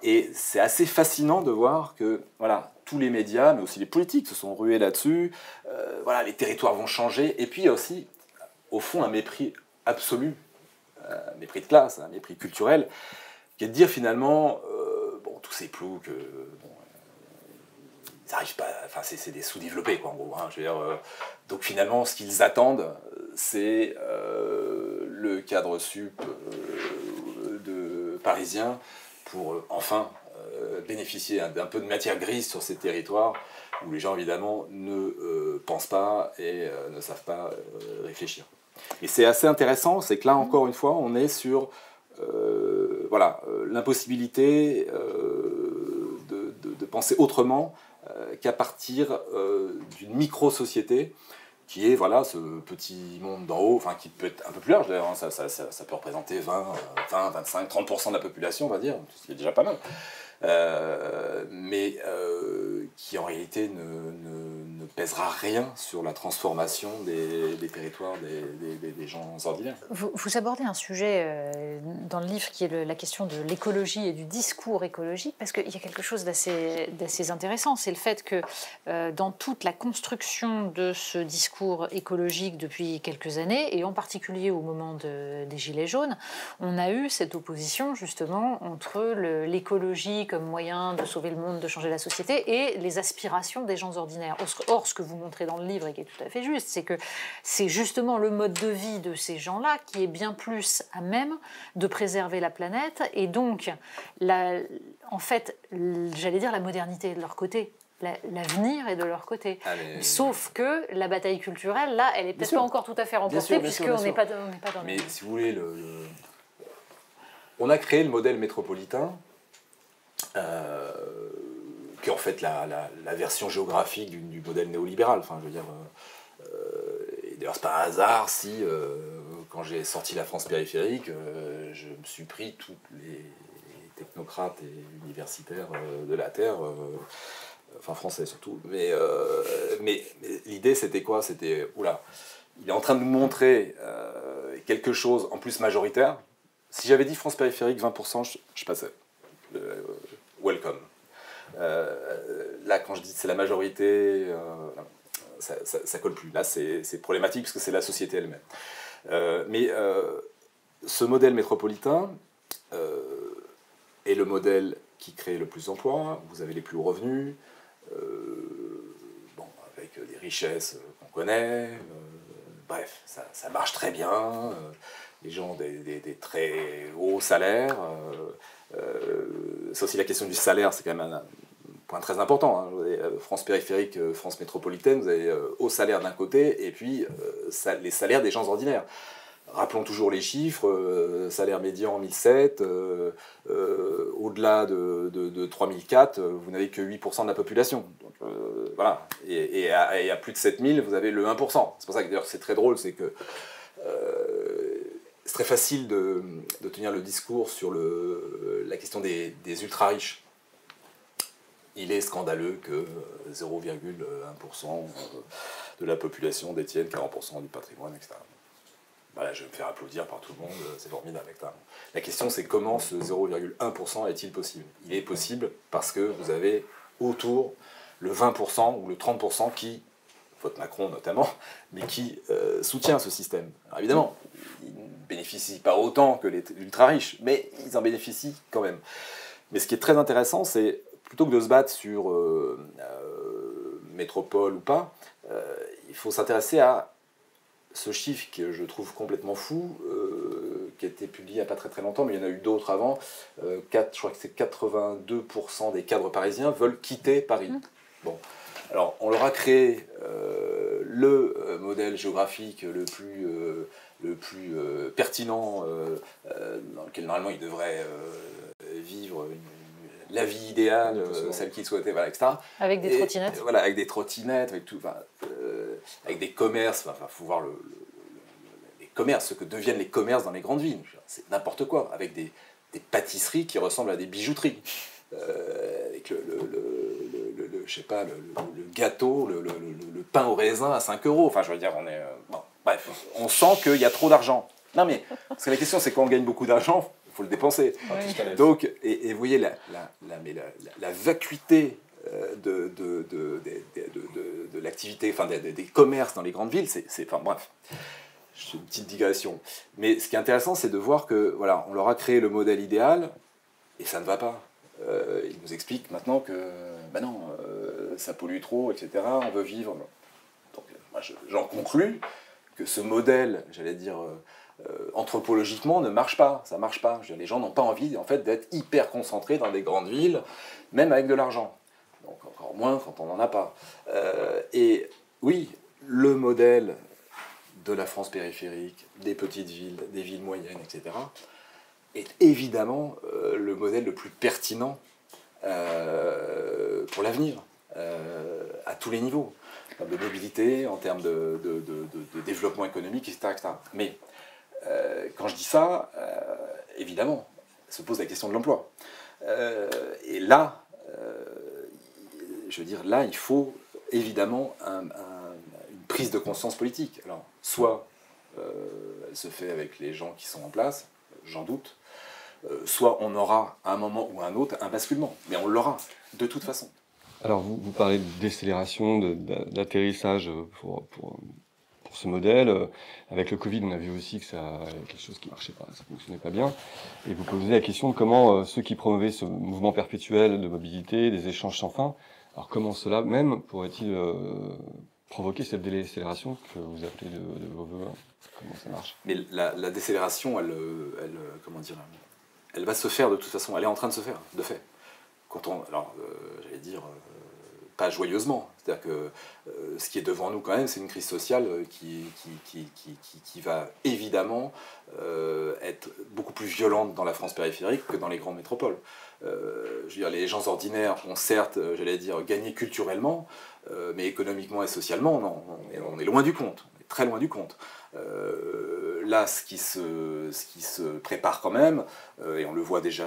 Et c'est assez fascinant de voir que voilà, tous les médias, mais aussi les politiques, se sont rués là-dessus. Voilà, les territoires vont changer. Et puis il y a aussi, au fond, un mépris absolu, un mépris de classe, un mépris culturel, qui est de dire finalement, bon, tous ces ploucs, bon, ils n'arrivent pas, enfin c'est des sous-développés, quoi, en gros. Hein, je veux dire, donc finalement, ce qu'ils attendent, c'est le cadre sup parisien pour enfin bénéficier d'un peu de matière grise sur ces territoires où les gens évidemment ne pensent pas et ne savent pas réfléchir. Et c'est assez intéressant, c'est que là encore une fois on est sur voilà, l'impossibilité de penser autrement qu'à partir d'une micro-société qui est voilà, ce petit monde d'en haut, enfin, qui peut être un peu plus large d'ailleurs, hein, ça peut représenter 20, 25, 30% de la population, on va dire, ce qui est déjà pas mal, mais qui en réalité ne pèsera rien sur la transformation des territoires des gens ordinaires. Vous abordez un sujet dans le livre qui est la question de l'écologie et du discours écologique, parce qu'il y a quelque chose d'assez intéressant, c'est le fait que dans toute la construction de ce discours écologique depuis quelques années, et en particulier au moment des Gilets jaunes, on a eu cette opposition justement entre l'écologie comme moyen de sauver le monde, de changer la société, et les aspirations des gens ordinaires. Or, ce que vous montrez dans le livre et qui est tout à fait juste, c'est que c'est justement le mode de vie de ces gens-là qui est bien plus à même de préserver la planète, et donc, en fait, j'allais dire la modernité est de leur côté. L'avenir est de leur côté. Sauf que la bataille culturelle, là, elle est peut-être pas encore tout à fait remportée, puisqu'on n'est pas dans... Mais si vous voulez, on a créé le modèle métropolitain, qui est en fait la version géographique du modèle néolibéral. Enfin, je veux dire, et d'ailleurs, c'est pas un hasard si, quand j'ai sorti La France périphérique, je me suis pris tous les technocrates et universitaires de la Terre, enfin français surtout. Mais l'idée, c'était quoi? C'était, oula, il est en train de nous montrer quelque chose en plus majoritaire. Si j'avais dit France périphérique 20%, je passais. Welcome. Là, quand je dis que c'est la majorité, ça colle plus. Là, c'est problématique parce que c'est la société elle-même. Mais ce modèle métropolitain est le modèle qui crée le plus d'emplois. Vous avez les plus hauts revenus, bon, avec des richesses qu'on connaît. Bref, ça marche très bien. Les gens ont des très hauts salaires. C'est aussi la question du salaire, c'est quand même un point très important. Hein. Vous avez France périphérique, France métropolitaine, vous avez haut salaire d'un côté, et puis les salaires des gens ordinaires. Rappelons toujours les chiffres, salaire médian 1007, au-delà de 3004, vous n'avez que 8% de la population. Donc, voilà. Et à plus de 7000, vous avez le 1%. C'est pour ça que d'ailleurs c'est très drôle, c'est que c'est très facile de tenir le discours sur la question des ultra-riches. Il est scandaleux que 0,1% de la population détienne 40% du patrimoine, etc. Voilà, je vais me faire applaudir par tout le monde, c'est formidable. La question, c'est comment ce 0,1% est-il possible? Il est possible parce que vous avez autour le 20% ou le 30% qui vote Macron notamment, mais qui soutient ce système. Alors évidemment, ils ne bénéficient pas autant que les ultra-riches, mais ils en bénéficient quand même. Mais ce qui est très intéressant, c'est plutôt que de se battre sur métropole ou pas, il faut s'intéresser à ce chiffre que je trouve complètement fou, qui a été publié il n'y a pas très très longtemps, mais il y en a eu d'autres avant. Je crois que c'est 82% des cadres parisiens veulent quitter Paris. Bon. Alors, on leur a créé le modèle géographique le plus pertinent, dans lequel normalement ils devraient vivre la vie idéale, celle qu'ils souhaitaient, voilà, etc. Avec des trottinettes. Voilà, avec des trottinettes, avec tout, avec des commerces. Il faut voir les commerces, ce que deviennent les commerces dans les grandes villes. C'est n'importe quoi, avec des pâtisseries qui ressemblent à des bijouteries. Avec je sais pas, le gâteau, le pain au raisin à 5 euros. Enfin, je veux dire, on est... bon, bref, on sent qu'il y a trop d'argent. Non, mais, parce que la question, c'est quand on gagne beaucoup d'argent, il faut le dépenser. Oui. Donc, et vous voyez la vacuité de l'activité, enfin, des commerces dans les grandes villes, enfin, bref. C'est une petite digression. Mais ce qui est intéressant, c'est de voir que, voilà, on leur a créé le modèle idéal, et ça ne va pas. Ils nous expliquent maintenant que, ben non, ça pollue trop, etc., on veut vivre. Donc, moi, j'en conclus que ce modèle, j'allais dire, anthropologiquement, ne marche pas. Ça ne marche pas. Je veux dire, les gens n'ont pas envie, en fait, d'être hyper concentrés dans des grandes villes, même avec de l'argent. Donc, encore moins quand on n'en a pas. Et oui, le modèle de la France périphérique, des petites villes, des villes moyennes, etc., est évidemment le modèle le plus pertinent pour l'avenir, à tous les niveaux, en termes de mobilité, en termes de développement économique, etc. etc. Mais quand je dis ça, évidemment, se pose la question de l'emploi. Et là, je veux dire, là, il faut évidemment une prise de conscience politique. Alors, soit elle se fait avec les gens qui sont en place, j'en doute, soit on aura à un moment ou à un autre un basculement, mais on l'aura de toute façon. Alors vous parlez de décélération, d'atterrissage pour ce modèle. Avec le Covid, on a vu aussi que ça quelque chose qui marchait pas, ça fonctionnait pas bien. Et vous posez la question de comment ceux qui promovaient ce mouvement perpétuel de mobilité, des échanges sans fin, alors comment cela même pourrait-il provoquer cette décélération que vous appelez de vos voeux? Comment ça marche? Mais la décélération, comment dire, elle va se faire de toute façon. Elle est en train de se faire, de fait. J'allais dire, pas joyeusement. C'est-à-dire que ce qui est devant nous quand même, c'est une crise sociale qui va évidemment être beaucoup plus violente dans la France périphérique que dans les grandes métropoles. Je veux dire, les gens ordinaires ont certes, j'allais dire, gagné culturellement, mais économiquement et socialement, non, on est loin du compte. On est très loin du compte. Là, ce qui se prépare quand même, et on le voit déjà,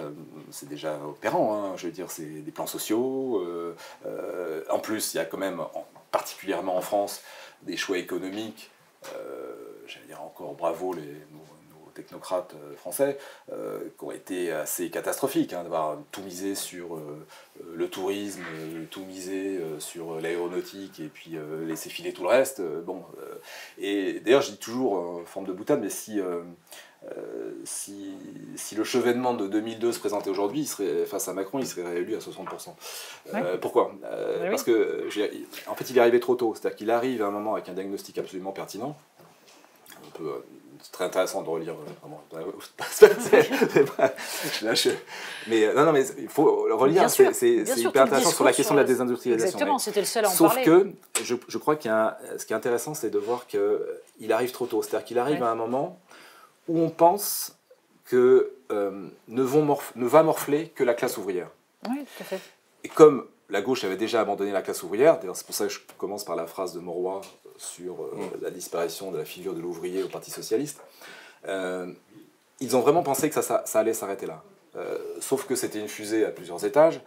c'est déjà opérant, hein, je veux dire, c'est des plans sociaux. En plus, il y a quand même, particulièrement en France, des choix économiques. J'allais dire encore bravo nos technocrates français, qui ont été assez catastrophiques, hein, d'avoir tout misé sur le tourisme, tout misé sur l'aéronautique, et puis laisser filer tout le reste. Et d'ailleurs, je dis toujours, en forme de boutade, mais si le chevènement de 2002 se présentait aujourd'hui, face à Macron, il serait réélu à 60%. Pourquoi Parce que, en fait, il est arrivé trop tôt. C'est-à-dire qu'il arrive à un moment avec un diagnostic absolument pertinent. C'est très intéressant de relire. Mais non, mais il faut relire. C'est hyper intéressant sur la question de la désindustrialisation. Exactement, c'était le seul à en parler. Sauf que je crois ce qui est intéressant, c'est de voir qu'il arrive trop tôt. C'est-à-dire qu'il arrive à un moment où on pense que ne va morfler que la classe ouvrière. Oui, tout à fait. Et comme la gauche avait déjà abandonné la classe ouvrière, d'ailleurs c'est pour ça que je commence par la phrase de Mauroy sur la disparition de la figure de l'ouvrier au Parti socialiste, ils ont vraiment pensé que ça allait s'arrêter là. Sauf que c'était une fusée à plusieurs étages.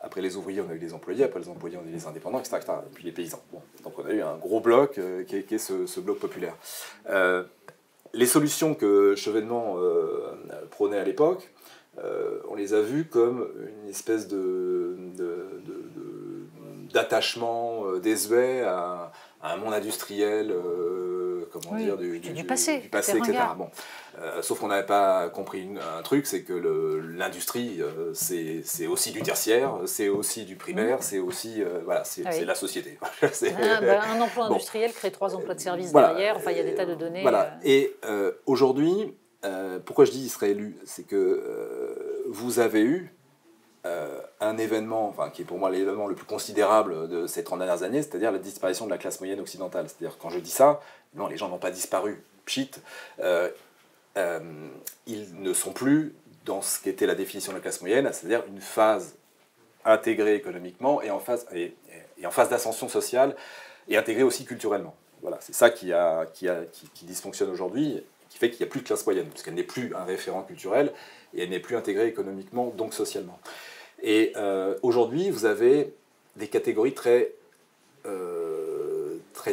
Après les ouvriers, on a eu les employés, après les employés, on a eu les indépendants, etc. etc. Et puis les paysans. Bon. Donc on a eu un gros bloc qui est ce bloc populaire. Les solutions que Chevènement prônait à l'époque, on les a vues comme une espèce d'attachement désuet à un monde industriel, comment dire, du passé, etc. Bon. Sauf qu'on n'avait pas compris un truc, c'est que l'industrie, c'est aussi du tertiaire, c'est aussi du primaire, c'est aussi, voilà, c'est la société. Un emploi industriel crée 3 emplois de service derrière, enfin il y a des tas de données. Voilà, et aujourd'hui, pourquoi je dis il serait élu, c'est que vous avez eu un événement, enfin, qui est pour moi l'événement le plus considérable de ces 30 dernières années, c'est-à-dire la disparition de la classe moyenne occidentale. C'est-à-dire, quand je dis ça, non, les gens n'ont pas disparu, pchit, ils ne sont plus dans ce qu'était la définition de la classe moyenne, c'est-à-dire une phase intégrée économiquement et en phase d'ascension sociale et intégrée aussi culturellement. Voilà, c'est ça qui dysfonctionne aujourd'hui, qui fait qu'il n'y a plus de classe moyenne, parce qu'elle n'est plus un référent culturel et elle n'est plus intégrée économiquement, donc socialement. Et aujourd'hui, vous avez des catégories très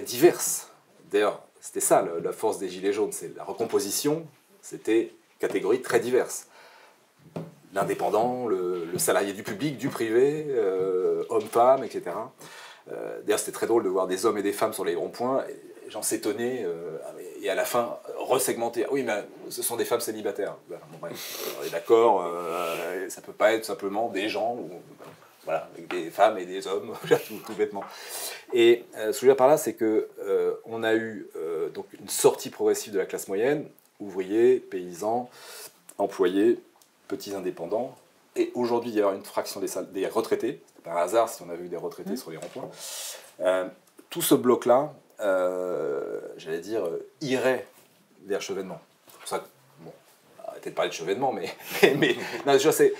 diverses. D'ailleurs, c'était ça la force des Gilets jaunes, c'est la recomposition, c'était catégories très diverses. L'indépendant, le salarié du public, du privé, homme-femme, etc. D'ailleurs, c'était très drôle de voir des hommes et des femmes sur les ronds-points, et les gens s'étonnaient, et à la fin, resegmenter. Oui, mais ce sont des femmes célibataires. Bon, bref, on est d'accord, ça ne peut pas être simplement des gens, voilà, avec des femmes et des hommes, tout bêtement. Et ce que je veux dire par là, c'est qu'on a eu donc une sortie progressive de la classe moyenne, ouvriers, paysans, employés, petits indépendants, et aujourd'hui, il y a une fraction des retraités. C'est pas un hasard si on a vu des retraités sur les ronds-points. Tout ce bloc-là, j'allais dire, irait vers Chevènement. C'est pour ça que, bon, arrêtez de parler de Chevènement, mais non, je sais,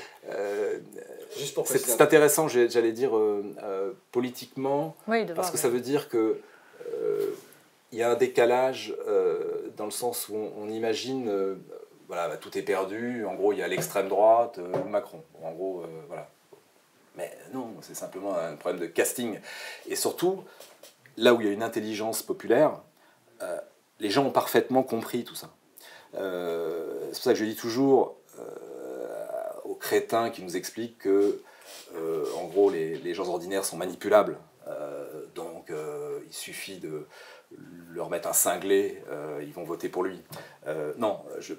c'est intéressant, j'allais dire, politiquement, parce que ça veut dire que il y a un décalage dans le sens où on imagine, voilà, tout est perdu, en gros, il y a l'extrême droite ou Macron. En gros, voilà. Mais non, c'est simplement un problème de casting. Et surtout, là où il y a une intelligence populaire, les gens ont parfaitement compris tout ça. C'est pour ça que je dis toujours aux crétins qui nous expliquent que, en gros, les gens ordinaires sont manipulables. Donc, il suffit de leur mettre un cinglé, ils vont voter pour lui. Non, je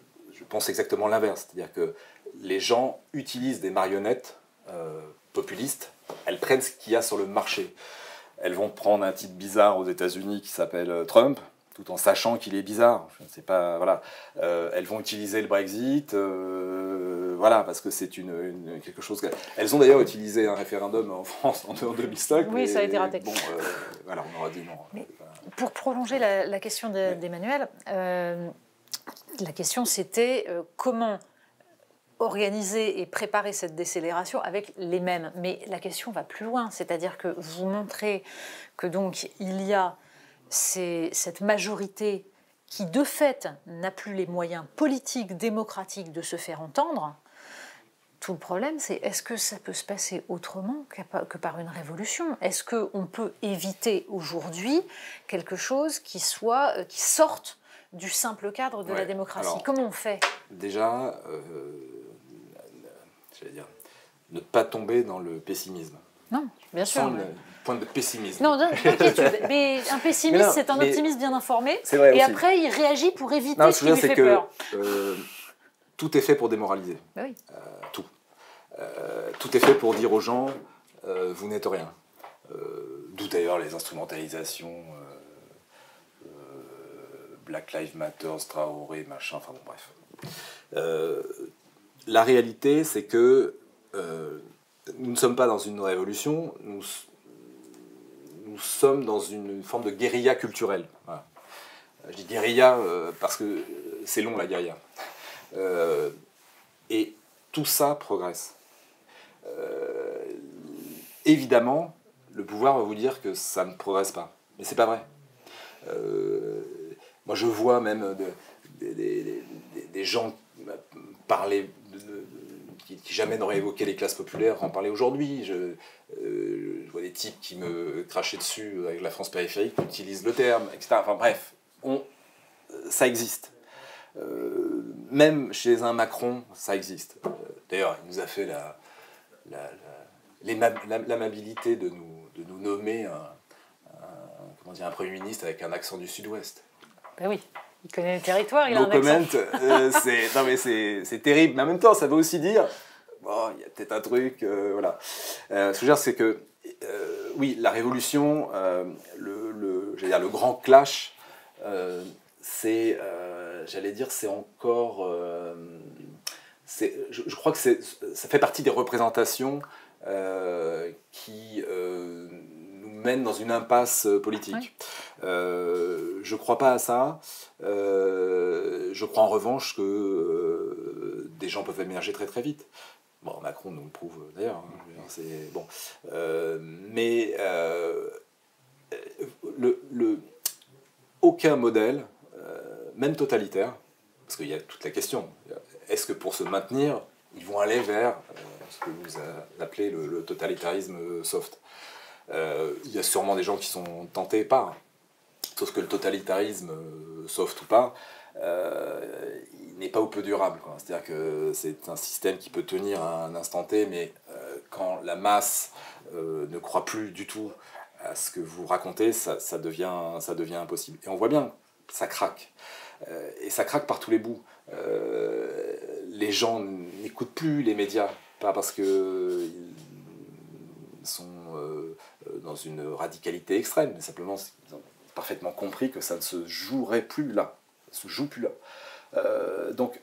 pense exactement l'inverse. C'est-à-dire que les gens utilisent des marionnettes populistes, elles prennent ce qu'il y a sur le marché. Elles vont prendre un type bizarre aux États-Unis qui s'appelle Trump, tout en sachant qu'il est bizarre. Je ne sais pas, voilà. Elles vont utiliser le Brexit, voilà, parce que c'est quelque chose. Elles ont d'ailleurs utilisé un référendum en France en 2005. Oui, ça a été raté. Bon, voilà, on aura dit non. Mais pour prolonger la question d'Emmanuel, la question c'était comment organiser et préparer cette décélération avec les mêmes. Mais la question va plus loin, c'est-à-dire que vous montrez que donc il y a cette majorité qui de fait n'a plus les moyens politiques, démocratiques de se faire entendre. Tout le problème, c'est est-ce que ça peut se passer autrement que par une révolution? Est-ce qu'on peut éviter aujourd'hui quelque chose qui sorte du simple cadre de la démocratie? Alors, comment on fait? Déjà, j'allais dire, ne pas tomber dans le pessimisme. Non, bien sûr. Sans une pointe de pessimisme. Non, d'inquiétude. Mais un pessimiste, c'est un optimiste bien informé. C'est vrai et aussi. Après, il réagit pour éviter ce qui lui fait peur. Tout est fait pour démoraliser. Oui. Tout. Tout est fait pour dire aux gens, vous n'êtes rien. D'où d'ailleurs les instrumentalisations, Black Lives Matter, Traoré, machin, enfin bon, bref. La réalité, c'est que nous ne sommes pas dans une révolution, nous sommes dans une forme de guérilla culturelle. Voilà. Je dis guérilla parce que c'est long, la guérilla. Et tout ça progresse. Évidemment, le pouvoir va vous dire que ça ne progresse pas. Mais c'est pas vrai. Moi, je vois même des gens parler qui jamais n'auraient évoqué les classes populaires en parler aujourd'hui. Je vois des types qui me crachaient dessus avec la France périphérique, qui utilisent le terme, etc. Enfin bref, ça existe. Même chez un Macron, ça existe. D'ailleurs, il nous a fait l'amabilité de nous nommer comment dire, un Premier ministre avec un accent du Sud-Ouest. Ben oui, il connaît le territoire, il a No un comment, accent. non mais c'est terrible, mais en même temps ça veut aussi dire, bon, il y a peut-être un truc, voilà. Ce que je veux dire c'est que, oui, la révolution, j'allais dire, le grand clash, c'est, j'allais dire, c'est encore, je crois que ça fait partie des représentations qui nous mènent dans une impasse politique. Oui. Je ne crois pas à ça. Je crois en revanche que des gens peuvent émerger très très vite. Bon, Macron nous le prouve d'ailleurs. Hein, c'est bon. Mais aucun modèle, même totalitaire, parce qu'il y a toute la question, est-ce que pour se maintenir, ils vont aller vers ce que vous appelez le totalitarisme soft? Il y a sûrement des gens qui sont tentés par, sauf que le totalitarisme soft ou pas, il n'est pas ou peu durable. C'est-à-dire que c'est un système qui peut tenir à un instant T, mais quand la masse ne croit plus du tout à ce que vous racontez, ça devient impossible. Et on voit bien, ça craque. Et ça craque par tous les bouts. Les gens n'écoutent plus les médias, pas parce qu'ils sont dans une radicalité extrême, mais simplement ils ont parfaitement compris que ça ne se jouerait plus là. Ça ne se joue plus là. Donc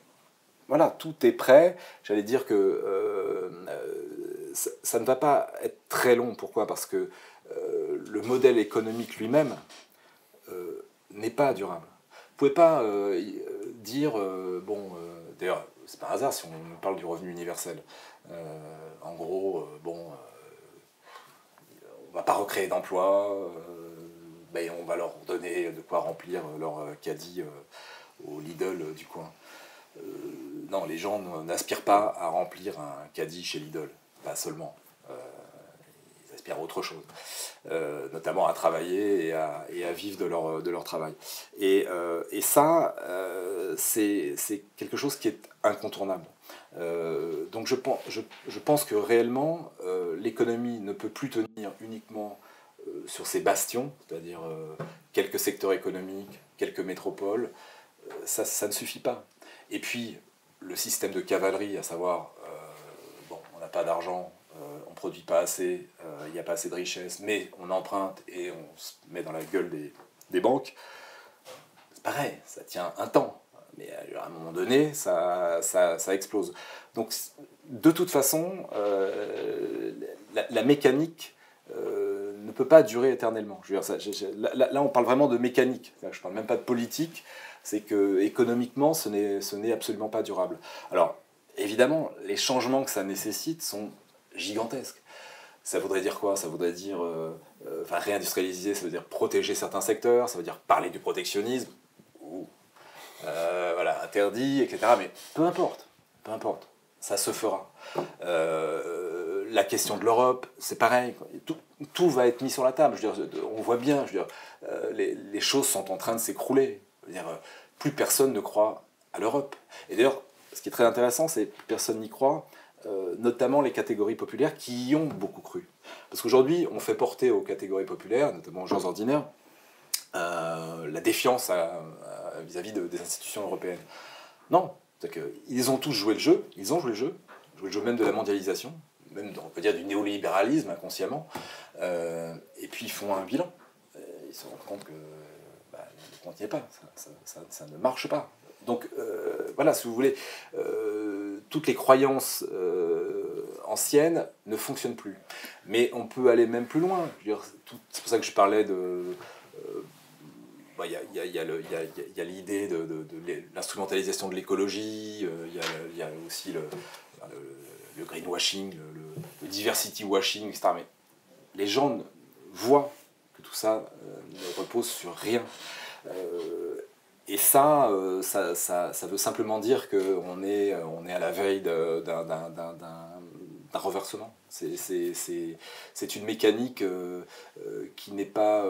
voilà, tout est prêt. J'allais dire que ça ne va pas être très long. Pourquoi? Parce que le modèle économique lui-même n'est pas durable. Vous ne pouvez pas dire, d'ailleurs, c'est pas un hasard si on parle du revenu universel. En gros, on ne va pas recréer d'emplois, mais on va leur donner de quoi remplir leur caddie au Lidl du coin. Non, les gens n'aspirent pas à remplir un caddie chez Lidl, pas seulement. Ils aspirent à autre chose, notamment à travailler et à vivre de leur travail. Et ça, c'est quelque chose qui est incontournable. Donc je pense que réellement, l'économie ne peut plus tenir uniquement sur ses bastions, c'est-à-dire quelques secteurs économiques, quelques métropoles. Ça ne suffit pas. Et puis, le système de cavalerie, à savoir, on n'a pas d'argent, on ne produit pas assez, il n'y a pas assez de richesse, mais on emprunte et on se met dans la gueule des banques, c'est pareil, ça tient un temps. Mais à un moment donné, ça explose. Donc, de toute façon, la mécanique ne peut pas durer éternellement. Je veux dire, là, on parle vraiment de mécanique. Je ne parle même pas de politique. C'est que économiquement, ce n'est absolument pas durable. Alors, évidemment, les changements que ça nécessite sont gigantesques. Ça voudrait dire quoi? Ça voudrait dire réindustrialiser, ça veut dire protéger certains secteurs, ça veut dire parler du protectionnisme, voilà, interdit, etc. Mais peu importe, ça se fera. La question de l'Europe, c'est pareil, tout va être mis sur la table. Je veux dire, on voit bien, je veux dire, les choses sont en train de s'écrouler. Je veux dire, plus personne ne croit à l'Europe. Et d'ailleurs, ce qui est très intéressant, c'est que personne n'y croit, notamment les catégories populaires qui y ont beaucoup cru. Parce qu'aujourd'hui, on fait porter aux catégories populaires, notamment aux gens ordinaires, la défiance vis-à-vis des institutions européennes. Non, c'est qu'ils ont tous joué le jeu, joué le jeu même de la mondialisation, même, on peut dire, du néolibéralisme inconsciemment, et puis ils font un bilan. Ils se rendent compte que le compte n'y est pas, ça ne marche pas. Donc voilà, si vous voulez, toutes les croyances anciennes ne fonctionnent plus. Mais on peut aller même plus loin. C'est pour ça que je parlais de... Il y a l'idée de l'instrumentalisation de l'écologie, il y a aussi le greenwashing, le diversity washing, etc. Mais les gens voient que tout ça ne repose sur rien. Et ça veut simplement dire qu'on est à la veille d'un renversement. C'est une mécanique qui n'est pas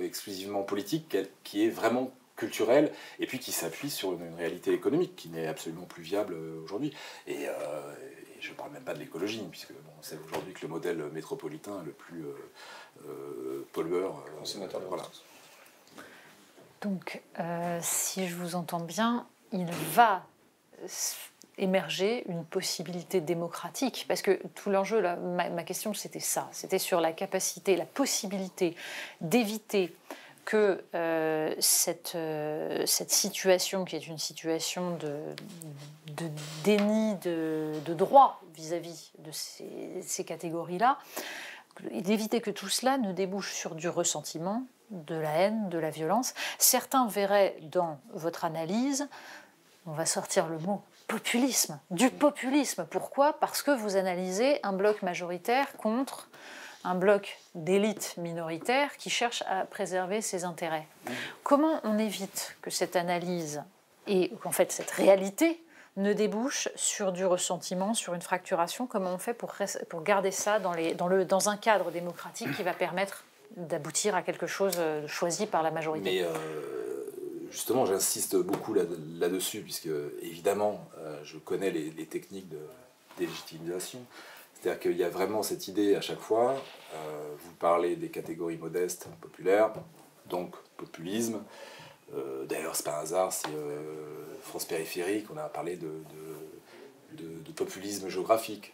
exclusivement politique, qui est vraiment culturelle, et puis qui s'appuie sur une réalité économique qui n'est absolument plus viable aujourd'hui. Et je ne parle même pas de l'écologie, puisque bon, c'est aujourd'hui que le modèle métropolitain est le plus pollueur. Consommateur de voilà. ressources. Donc, si je vous entends bien, il va émerger une possibilité démocratique, parce que tout l'enjeu, là, ma question, c'était ça, c'était sur la capacité, la possibilité d'éviter que cette situation, qui est une situation de déni de droit vis-à-vis de ces catégories-là, d'éviter que tout cela ne débouche sur du ressentiment, de la haine, de la violence. Certains verraient dans votre analyse, on va sortir le mot populisme, du populisme. Pourquoi ? Parce que vous analysez un bloc majoritaire contre un bloc d'élite minoritaire qui cherche à préserver ses intérêts. Comment on évite que cette analyse et qu'en fait cette réalité ne débouche sur du ressentiment, sur une fracturation? Comment on fait pour garder ça dans un cadre démocratique qui va permettre d'aboutir à quelque chose choisi par la majorité? Mais justement, j'insiste beaucoup là-dessus, puisque évidemment, je connais les techniques de délégitimisation. C'est-à-dire qu'il y a vraiment cette idée à chaque fois, vous parlez des catégories modestes, populaires, donc populisme. D'ailleurs, c'est pas un hasard si France Périphérique, on a parlé de populisme géographique.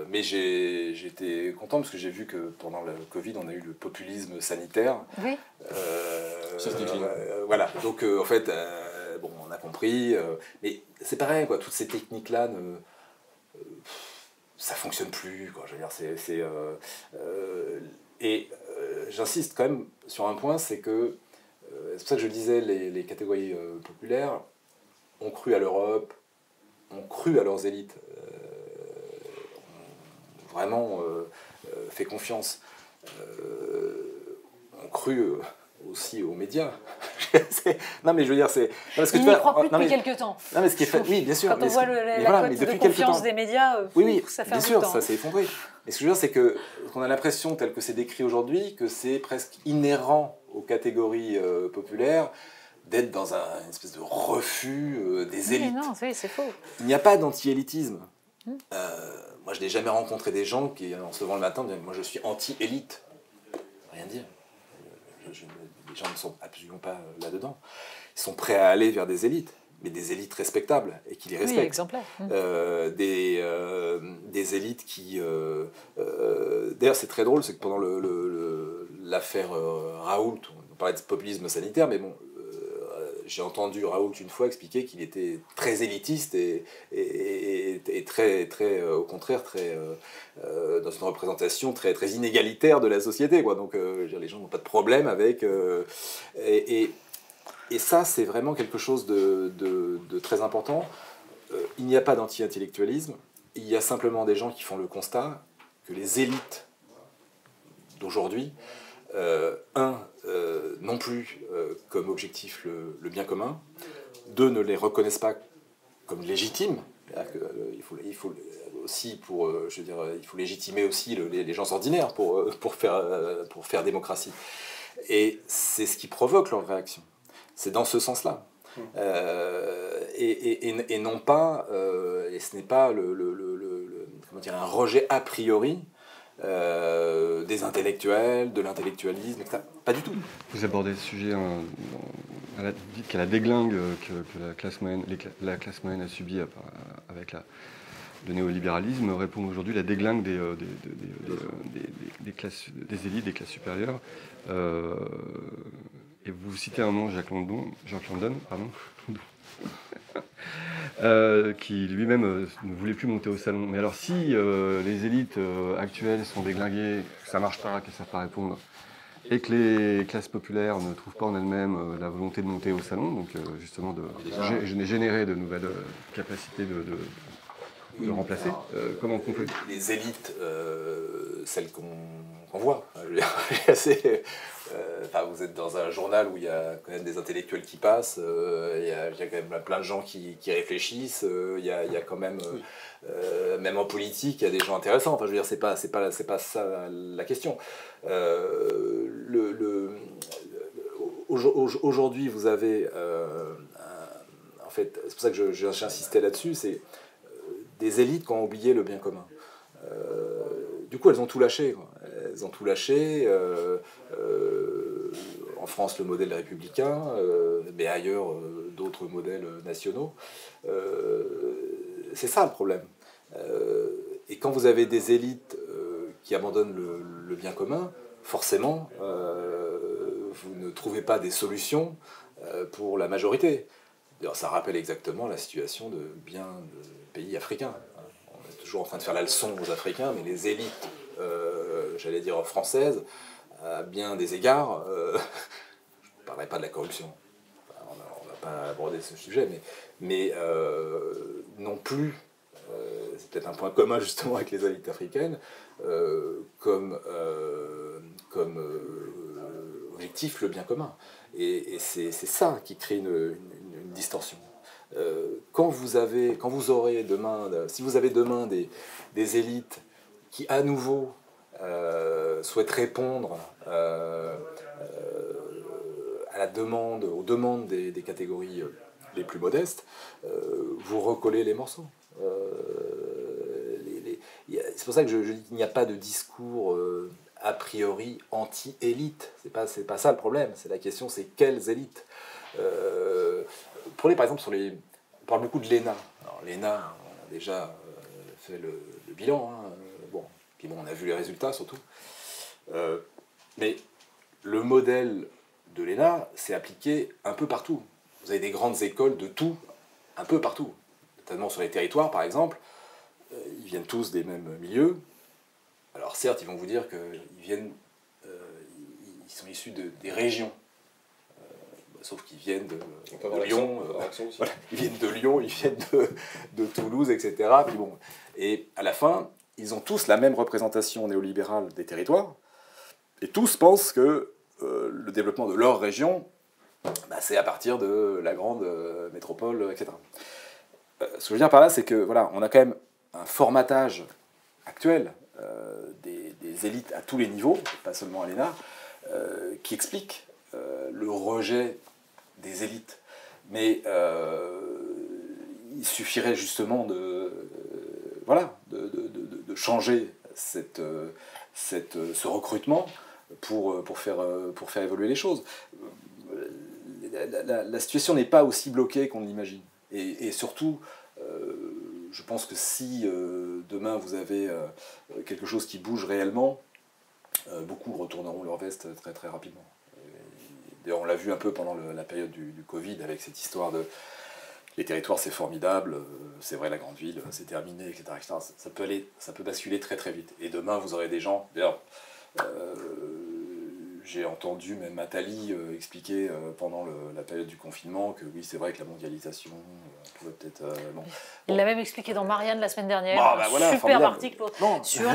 Mais j'étais content parce que j'ai vu que pendant le Covid, on a eu le populisme sanitaire. Oui. Ça se décline. Voilà, donc en fait, bon, on a compris. Mais c'est pareil, quoi, toutes ces techniques-là, ça fonctionne plus, quoi. Je veux dire, j'insiste quand même sur un point, c'est que c'est pour ça que je disais, les catégories populaires ont cru à l'Europe, ont cru à leurs élites, ont vraiment fait confiance, ont cru aussi aux médias. Non mais je veux dire, c'est... Il n'y croit plus depuis quelques temps. Non mais ce qui est fait... Oui, bien sûr. Quand on voit la cote de confiance des médias, oui, ça fait bien un bout sûr, de temps. ça s'est effondré. Mais ce que je veux dire, c'est que qu'on a l'impression, tel que c'est décrit aujourd'hui, que c'est presque inhérent aux catégories populaires d'être dans une espèce de refus des élites. Non, c'est faux. Il n'y a pas d'anti-élitisme. Moi, je n'ai jamais rencontré des gens qui, en se levant le matin, disent « Moi, je suis anti-élite ». Rien dire. Les gens ne sont absolument pas là-dedans. Ils sont prêts à aller vers des élites, mais des élites respectables et qui les respectent. Oui, exemplaires. Des élites qui... D'ailleurs, c'est très drôle, c'est que pendant l'affaire Raoult, on parlait de populisme sanitaire, mais bon, j'ai entendu Raoult une fois expliquer qu'il était très élitiste et très, très, au contraire, très, dans une représentation très, très inégalitaire de la société, quoi. Donc, je veux dire, les gens n'ont pas de problème avec... Et ça, c'est vraiment quelque chose de très important. Il n'y a pas d'anti-intellectualisme. Il y a simplement des gens qui font le constat que les élites d'aujourd'hui, non plus comme objectif le bien commun, deux, ne les reconnaissent pas comme légitimes. Il faut aussi, je veux dire, il faut légitimer aussi les gens ordinaires pour faire démocratie. Et c'est ce qui provoque leur réaction. C'est dans ce sens-là. Et non pas, et ce n'est pas comment dire, un rejet a priori des intellectuels, de l'intellectualisme, etc. Pas du tout. Vous abordez le sujet, vous dites qu'il y a la déglingue que la classe moyenne a subi avec le néolibéralisme, répond aujourd'hui la déglingue des élites, des classes supérieures. Et vous citez un nom, Jacques London, qui lui-même ne voulait plus monter au salon. Mais alors si les élites actuelles sont déglinguées, que ça ne marche pas, qu'elles ne savent pas répondre, et que les classes populaires ne trouvent pas en elles-mêmes la volonté de monter au salon, donc justement de générer de nouvelles capacités de remplacer, comment on peut... Les élites, celles qu'on voit, vous êtes dans un journal où il y a quand même des intellectuels qui passent, il y a quand même plein de gens qui réfléchissent, il y a quand même, même en politique, il y a des gens intéressants. Enfin, je veux dire, c'est pas ça la question. Aujourd'hui, vous avez, en fait, c'est pour ça que j'insistais là-dessus, c'est des élites qui ont oublié le bien commun. Du coup, elles ont tout lâché, quoi. Elles ont tout lâché. En France, le modèle républicain, mais ailleurs, d'autres modèles nationaux. C'est ça le problème. Et quand vous avez des élites qui abandonnent le bien commun, forcément, vous ne trouvez pas des solutions pour la majorité. D'ailleurs, ça rappelle exactement la situation de bien de pays africains. On est toujours en train de faire la leçon aux Africains, mais les élites, j'allais dire françaises, à bien des égards, je ne parlerai pas de la corruption, enfin, on ne va pas aborder ce sujet, mais non plus, c'est peut-être un point commun justement avec les élites africaines, comme objectif le bien commun. Et c'est ça qui crée une distorsion. Quand vous aurez demain, si vous avez demain des élites qui à nouveau souhaitent répondre à la demande, aux demandes des catégories les plus modestes, vous recollez les morceaux. C'est pour ça que je dis qu'il n'y a pas de discours a priori anti-élite. C'est pas ça le problème. C'est la question, c'est quelles élites. Par exemple, on parle beaucoup de l'ENA. Alors, l'ENA a déjà fait le bilan. Puis bon, on a vu les résultats surtout. Mais le modèle de l'ENA s'est appliqué un peu partout. Vous avez des grandes écoles de tout, un peu partout. Notamment sur les territoires, par exemple. Ils viennent tous des mêmes milieux. Alors certes, ils vont vous dire qu'ils sont issus des régions. Sauf qu'ils viennent de Lyon, voilà, ils viennent de Lyon, ils viennent de Toulouse, etc. Puis bon, et à la fin, ils ont tous la même représentation néolibérale des territoires, et tous pensent que le développement de leur région, c'est à partir de la grande métropole, etc. Ce que je veux dire par là, c'est que voilà, on a quand même un formatage actuel des élites à tous les niveaux, pas seulement à l'ENA, qui explique le rejet des élites. Mais il suffirait justement de changer ce recrutement pour faire évoluer les choses. La situation n'est pas aussi bloquée qu'on l'imagine. Et surtout, je pense que si demain vous avez quelque chose qui bouge réellement, beaucoup retourneront leur veste très très rapidement. D'ailleurs, on l'a vu un peu pendant la période du Covid, avec cette histoire de les territoires c'est formidable, c'est vrai la grande ville, c'est terminé, etc. etc. Ça peut basculer très très vite. Et demain, vous aurez des gens... D'ailleurs, j'ai entendu même Attali expliquer pendant la période du confinement que oui, c'est vrai que la mondialisation pouvait peut-être... Il l'a même expliqué dans Marianne la semaine dernière. Voilà, superbe article sur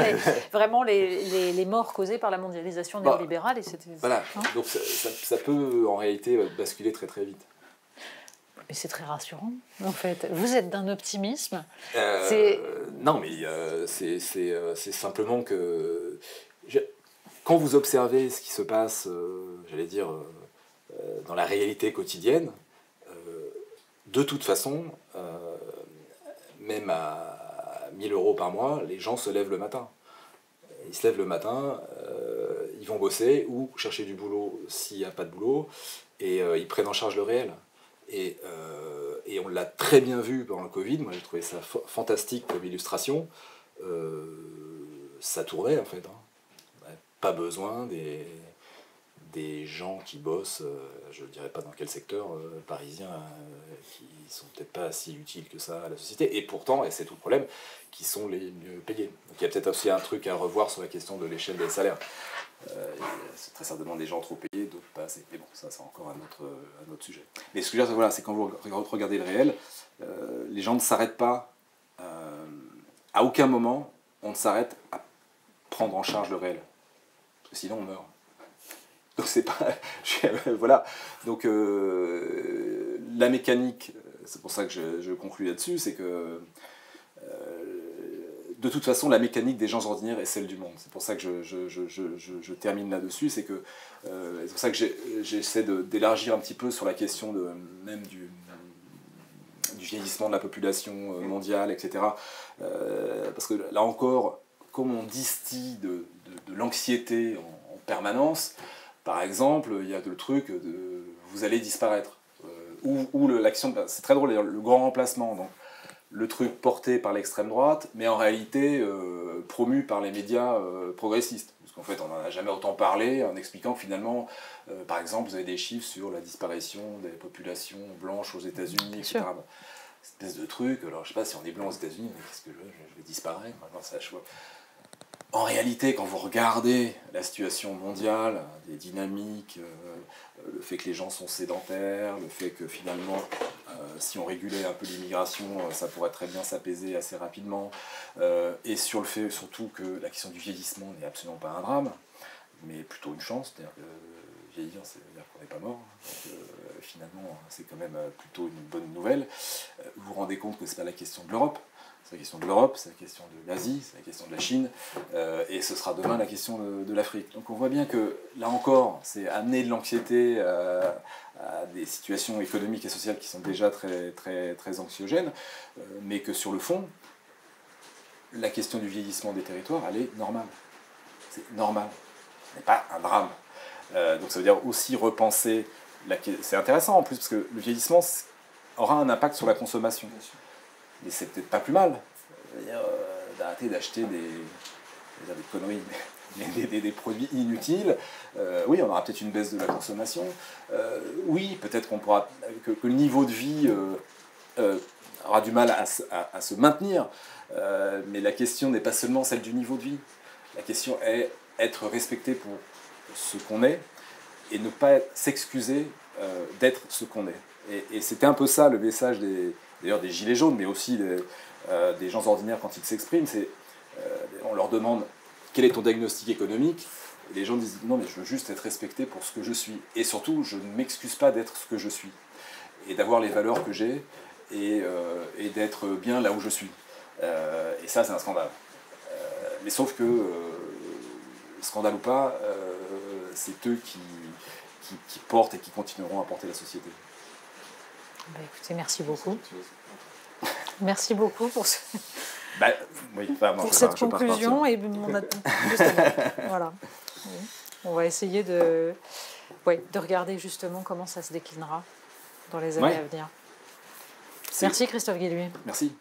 vraiment les morts causées par la mondialisation néolibérale. Et voilà, donc ça peut en réalité basculer très très vite. Mais c'est très rassurant, en fait. Vous êtes d'un optimisme. Non, mais c'est simplement que... Quand vous observez ce qui se passe, j'allais dire, dans la réalité quotidienne, de toute façon, même à 1 000 € par mois, les gens se lèvent le matin. Ils se lèvent le matin, ils vont bosser ou chercher du boulot s'il n'y a pas de boulot, et ils prennent en charge le réel. Et on l'a très bien vu pendant le Covid. Moi, j'ai trouvé ça fantastique comme illustration. Ça tournait, en fait. Pas besoin des gens qui bossent, je ne dirais pas dans quel secteur parisien, qui sont peut-être pas si utiles que ça à la société, et pourtant, et c'est tout le problème, qui sont les mieux payés. Donc il y a peut-être aussi un truc à revoir sur la question de l'échelle des salaires. C'est très certainement des gens trop payés, d'autres pas assez. Mais bon, ça c'est encore un autre sujet. Mais ce que je veux dire, voilà, c'est quand vous regardez le réel, les gens ne s'arrêtent pas, à aucun moment, on ne s'arrête à prendre en charge le réel. Sinon on meurt. Donc c'est pas... voilà. Donc la mécanique, c'est pour ça que je conclue là-dessus, c'est que de toute façon la mécanique des gens ordinaires est celle du monde. C'est pour ça que je termine là-dessus, c'est que c'est pour ça que j'essaie d'élargir un petit peu sur la question même du vieillissement de la population mondiale, etc. Parce que là encore, comme on distille de l'anxiété en permanence, par exemple, il y a le truc de « vous allez disparaître ». Ou l'action, c'est très drôle, le grand remplacement. Donc, le truc porté par l'extrême droite, mais en réalité promu par les médias progressistes. Parce qu'en fait, on n'en a jamais autant parlé en expliquant que finalement, par exemple, vous avez des chiffres sur la disparition des populations blanches aux États-Unis, etc. Cette espèce de truc, alors je sais pas si on est blanc aux États-Unis, mais qu'est-ce que je vais disparaître maintenant, ça, je vois. En réalité, quand vous regardez la situation mondiale, les dynamiques, le fait que les gens sont sédentaires, le fait que finalement, si on régulait un peu l'immigration, ça pourrait très bien s'apaiser assez rapidement, et sur le fait surtout que la question du vieillissement n'est absolument pas un drame, mais plutôt une chance, c'est-à-dire que vieillir, c'est-à-dire qu'on n'est pas mort, donc finalement, c'est quand même plutôt une bonne nouvelle. Vous vous rendez compte que ce n'est pas la question de l'Europe. C'est la question de l'Europe, c'est la question de l'Asie, c'est la question de la Chine, et ce sera demain la question de l'Afrique. Donc on voit bien que, là encore, c'est amener de l'anxiété à des situations économiques et sociales qui sont déjà très, très, très anxiogènes, mais que sur le fond, la question du vieillissement des territoires, elle est normale. C'est normal, ce n'est pas un drame. Donc ça veut dire aussi repenser, c'est intéressant en plus, parce que le vieillissement aura un impact sur la consommation. Mais c'est peut-être pas plus mal d'arrêter d'acheter des conneries, des produits inutiles. Oui, on aura peut-être une baisse de la consommation. Oui, peut-être qu'on pourra que le niveau de vie aura du mal à se maintenir. Mais la question n'est pas seulement celle du niveau de vie. La question est être respecté pour ce qu'on est et ne pas s'excuser d'être ce qu'on est. Et c'était un peu ça le message d'ailleurs des gilets jaunes, mais aussi des gens ordinaires quand ils s'expriment. On leur demande quel est ton diagnostic économique, et les gens disent non, mais je veux juste être respecté pour ce que je suis. Et surtout, je ne m'excuse pas d'être ce que je suis, et d'avoir les valeurs que j'ai, et d'être bien là où je suis. Et ça, c'est un scandale. Mais sauf que, scandale ou pas, c'est eux qui portent et qui continueront à porter la société. Bah, écoutez, merci beaucoup. Merci beaucoup pour, pour cette conclusion et voilà. On va essayer de regarder justement comment ça se déclinera dans les années à venir. Merci Christophe Guilluy. Merci.